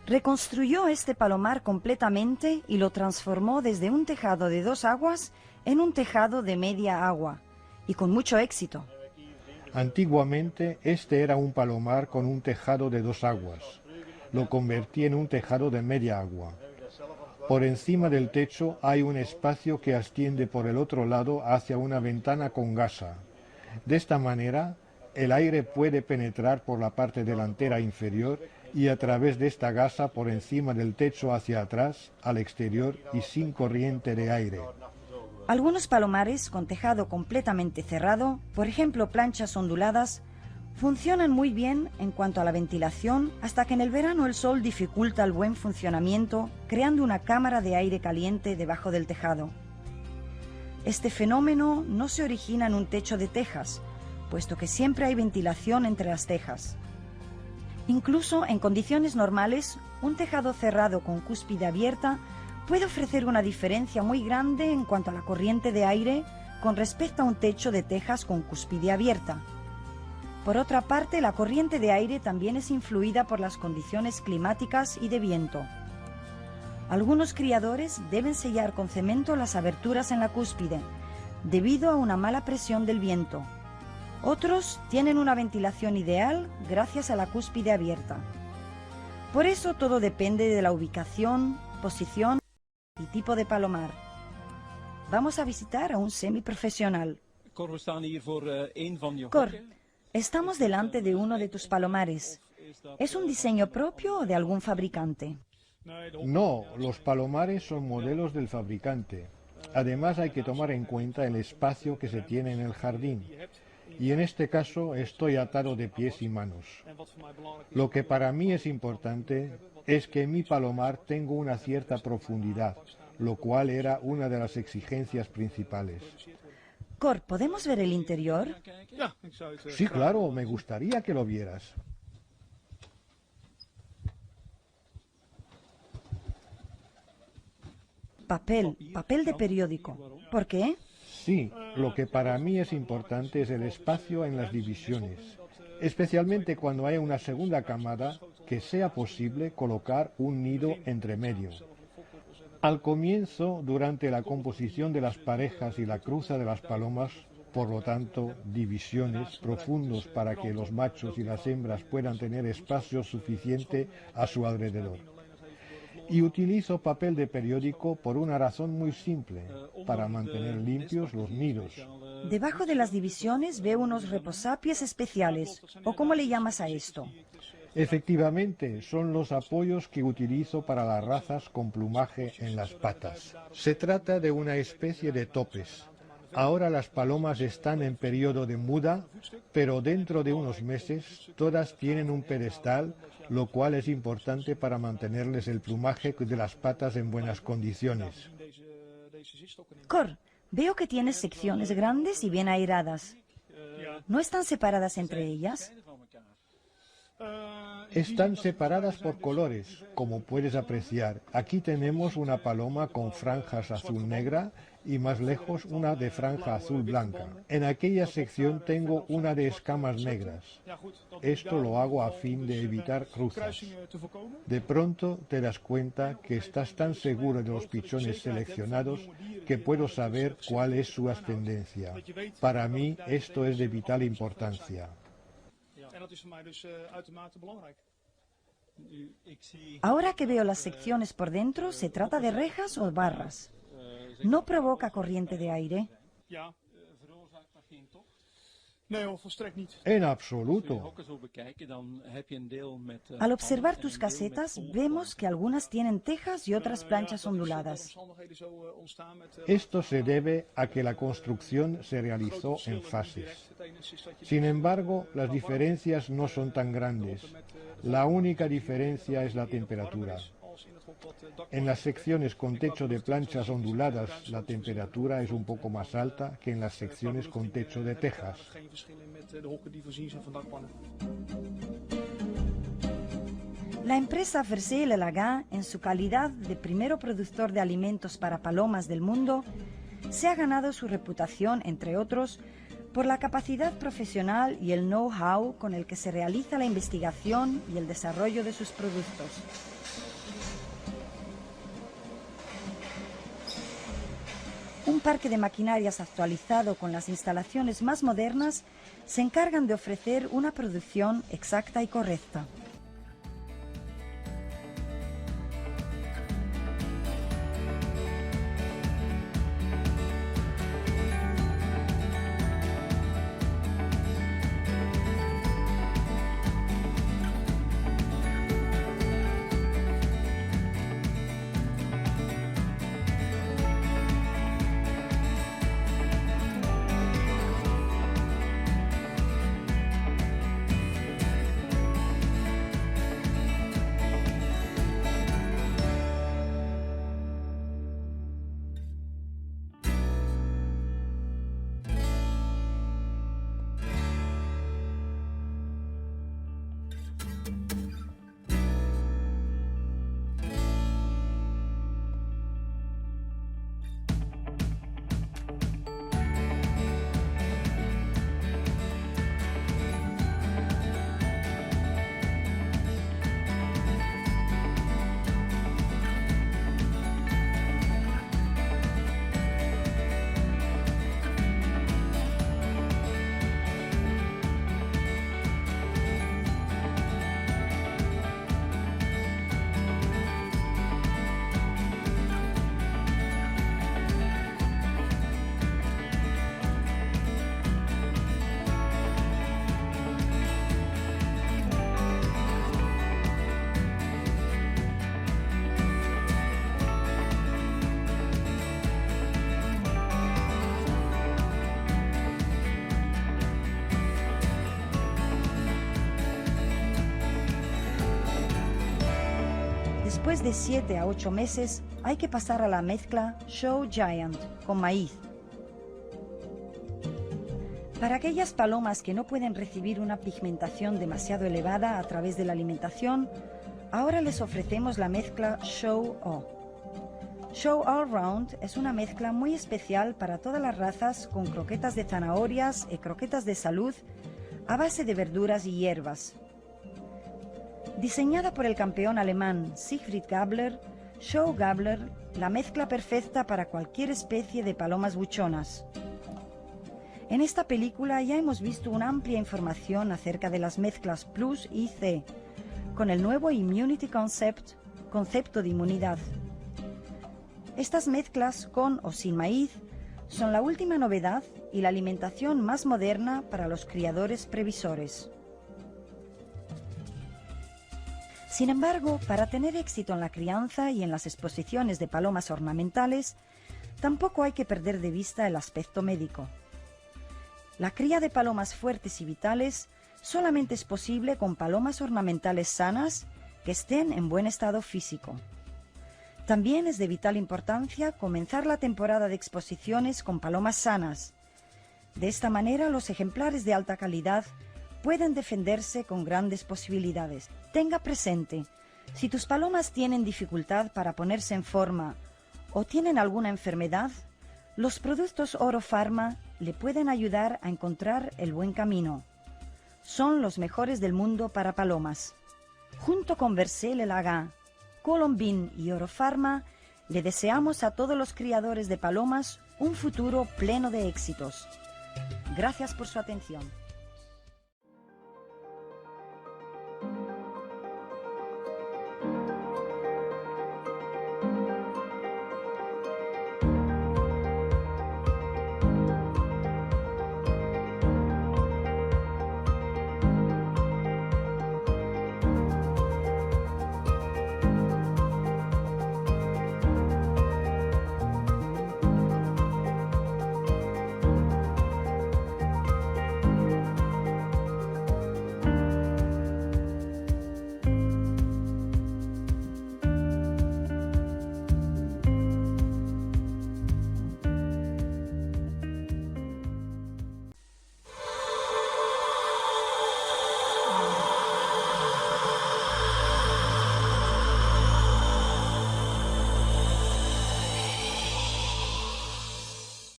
Reconstruyó este palomar completamente y lo transformó desde un tejado de 2 aguas en un tejado de media agua, y con mucho éxito. Antiguamente este era un palomar con un tejado de 2 aguas. Lo convertí en un tejado de media agua. Por encima del techo hay un espacio que asciende por el otro lado hacia una ventana con gasa. De esta manera, el aire puede penetrar por la parte delantera inferior y a través de esta gasa por encima del techo hacia atrás, al exterior y sin corriente de aire. Algunos palomares con tejado completamente cerrado, por ejemplo planchas onduladas, funcionan muy bien en cuanto a la ventilación hasta que en el verano el sol dificulta el buen funcionamiento, creando una cámara de aire caliente debajo del tejado. Este fenómeno no se origina en un techo de tejas, puesto que siempre hay ventilación entre las tejas. Incluso en condiciones normales, un tejado cerrado con cúspide abierta puede ofrecer una diferencia muy grande en cuanto a la corriente de aire con respecto a un techo de tejas con cúspide abierta. Por otra parte, la corriente de aire también es influida por las condiciones climáticas y de viento. Algunos criadores deben sellar con cemento las aberturas en la cúspide, debido a una mala presión del viento. Otros tienen una ventilación ideal gracias a la cúspide abierta. Por eso todo depende de la ubicación, posición y tipo de palomar. Vamos a visitar a un semiprofesional. Cor, estamos delante de uno de tus palomares. ¿Es un diseño propio o de algún fabricante? No, los palomares son modelos del fabricante. Además hay que tomar en cuenta el espacio que se tiene en el jardín. Y en este caso estoy atado de pies y manos. Lo que para mí es importante es que en mi palomar tengo una cierta profundidad, lo cual era una de las exigencias principales. Cor, ¿podemos ver el interior? Sí, claro, me gustaría que lo vieras. Papel de periódico. ¿Por qué? Sí, lo que para mí es importante es el espacio en las divisiones, especialmente cuando haya una segunda camada, que sea posible colocar un nido entre medio. Al comienzo, durante la composición de las parejas y la cruza de las palomas, por lo tanto, divisiones profundos para que los machos y las hembras puedan tener espacio suficiente a su alrededor. Y utilizo papel de periódico por una razón muy simple, para mantener limpios los nidos. Debajo de las divisiones veo unos reposapiés especiales, ¿o cómo le llamas a esto? Efectivamente, son los apoyos que utilizo para las razas con plumaje en las patas. Se trata de una especie de topes. Ahora las palomas están en periodo de muda, pero dentro de unos meses todas tienen un pedestal, lo cual es importante para mantenerles el plumaje de las patas en buenas condiciones. Cor, veo que tienes secciones grandes y bien airadas. ¿No están separadas entre ellas? Están separadas por colores, como puedes apreciar. Aquí tenemos una paloma con franjas azul-negra y más lejos una de franja azul-blanca. En aquella sección tengo una de escamas negras. Esto lo hago a fin de evitar cruzas. De pronto te das cuenta que estás tan seguro de los pichones seleccionados que puedo saber cuál es su ascendencia. Para mí esto es de vital importancia. Ahora que veo las secciones por dentro, ¿se trata de rejas o barras? ¿No provoca corriente de aire? En absoluto. Al observar tus casetas, vemos que algunas tienen tejas y otras planchas onduladas. Esto se debe a que la construcción se realizó en fases. Sin embargo, las diferencias no son tan grandes. La única diferencia es la temperatura. En las secciones con techo de planchas onduladas, la temperatura es un poco más alta que en las secciones con techo de tejas. La empresa Verzeele-Lagat, en su calidad de primero productor de alimentos para palomas del mundo, se ha ganado su reputación, entre otros, por la capacidad profesional y el know-how con el que se realiza la investigación y el desarrollo de sus productos. Un parque de maquinarias actualizado con las instalaciones más modernas se encargan de ofrecer una producción exacta y correcta. Después de 7 a 8 meses hay que pasar a la mezcla Show Giant con maíz. Para aquellas palomas que no pueden recibir una pigmentación demasiado elevada a través de la alimentación, ahora les ofrecemos la mezcla Show O. Show All Round es una mezcla muy especial para todas las razas con croquetas de zanahorias y croquetas de salud a base de verduras y hierbas. Diseñada por el campeón alemán Siegfried Gabler, Show Gabler, la mezcla perfecta para cualquier especie de palomas buchonas. En esta película ya hemos visto una amplia información acerca de las mezclas Plus y C, con el nuevo Immunity Concept, concepto de inmunidad. Estas mezclas con o sin maíz son la última novedad y la alimentación más moderna para los criadores previsores. Sin embargo, para tener éxito en la crianza y en las exposiciones de palomas ornamentales, tampoco hay que perder de vista el aspecto médico. La cría de palomas fuertes y vitales solamente es posible con palomas ornamentales sanas que estén en buen estado físico. También es de vital importancia comenzar la temporada de exposiciones con palomas sanas. De esta manera, los ejemplares de alta calidad pueden defenderse con grandes posibilidades. Tenga presente, si tus palomas tienen dificultad para ponerse en forma o tienen alguna enfermedad, los productos Orofarma le pueden ayudar a encontrar el buen camino. Son los mejores del mundo para palomas. Junto con Vercel El Haga, Colombine y Orofarma, le deseamos a todos los criadores de palomas un futuro pleno de éxitos. Gracias por su atención.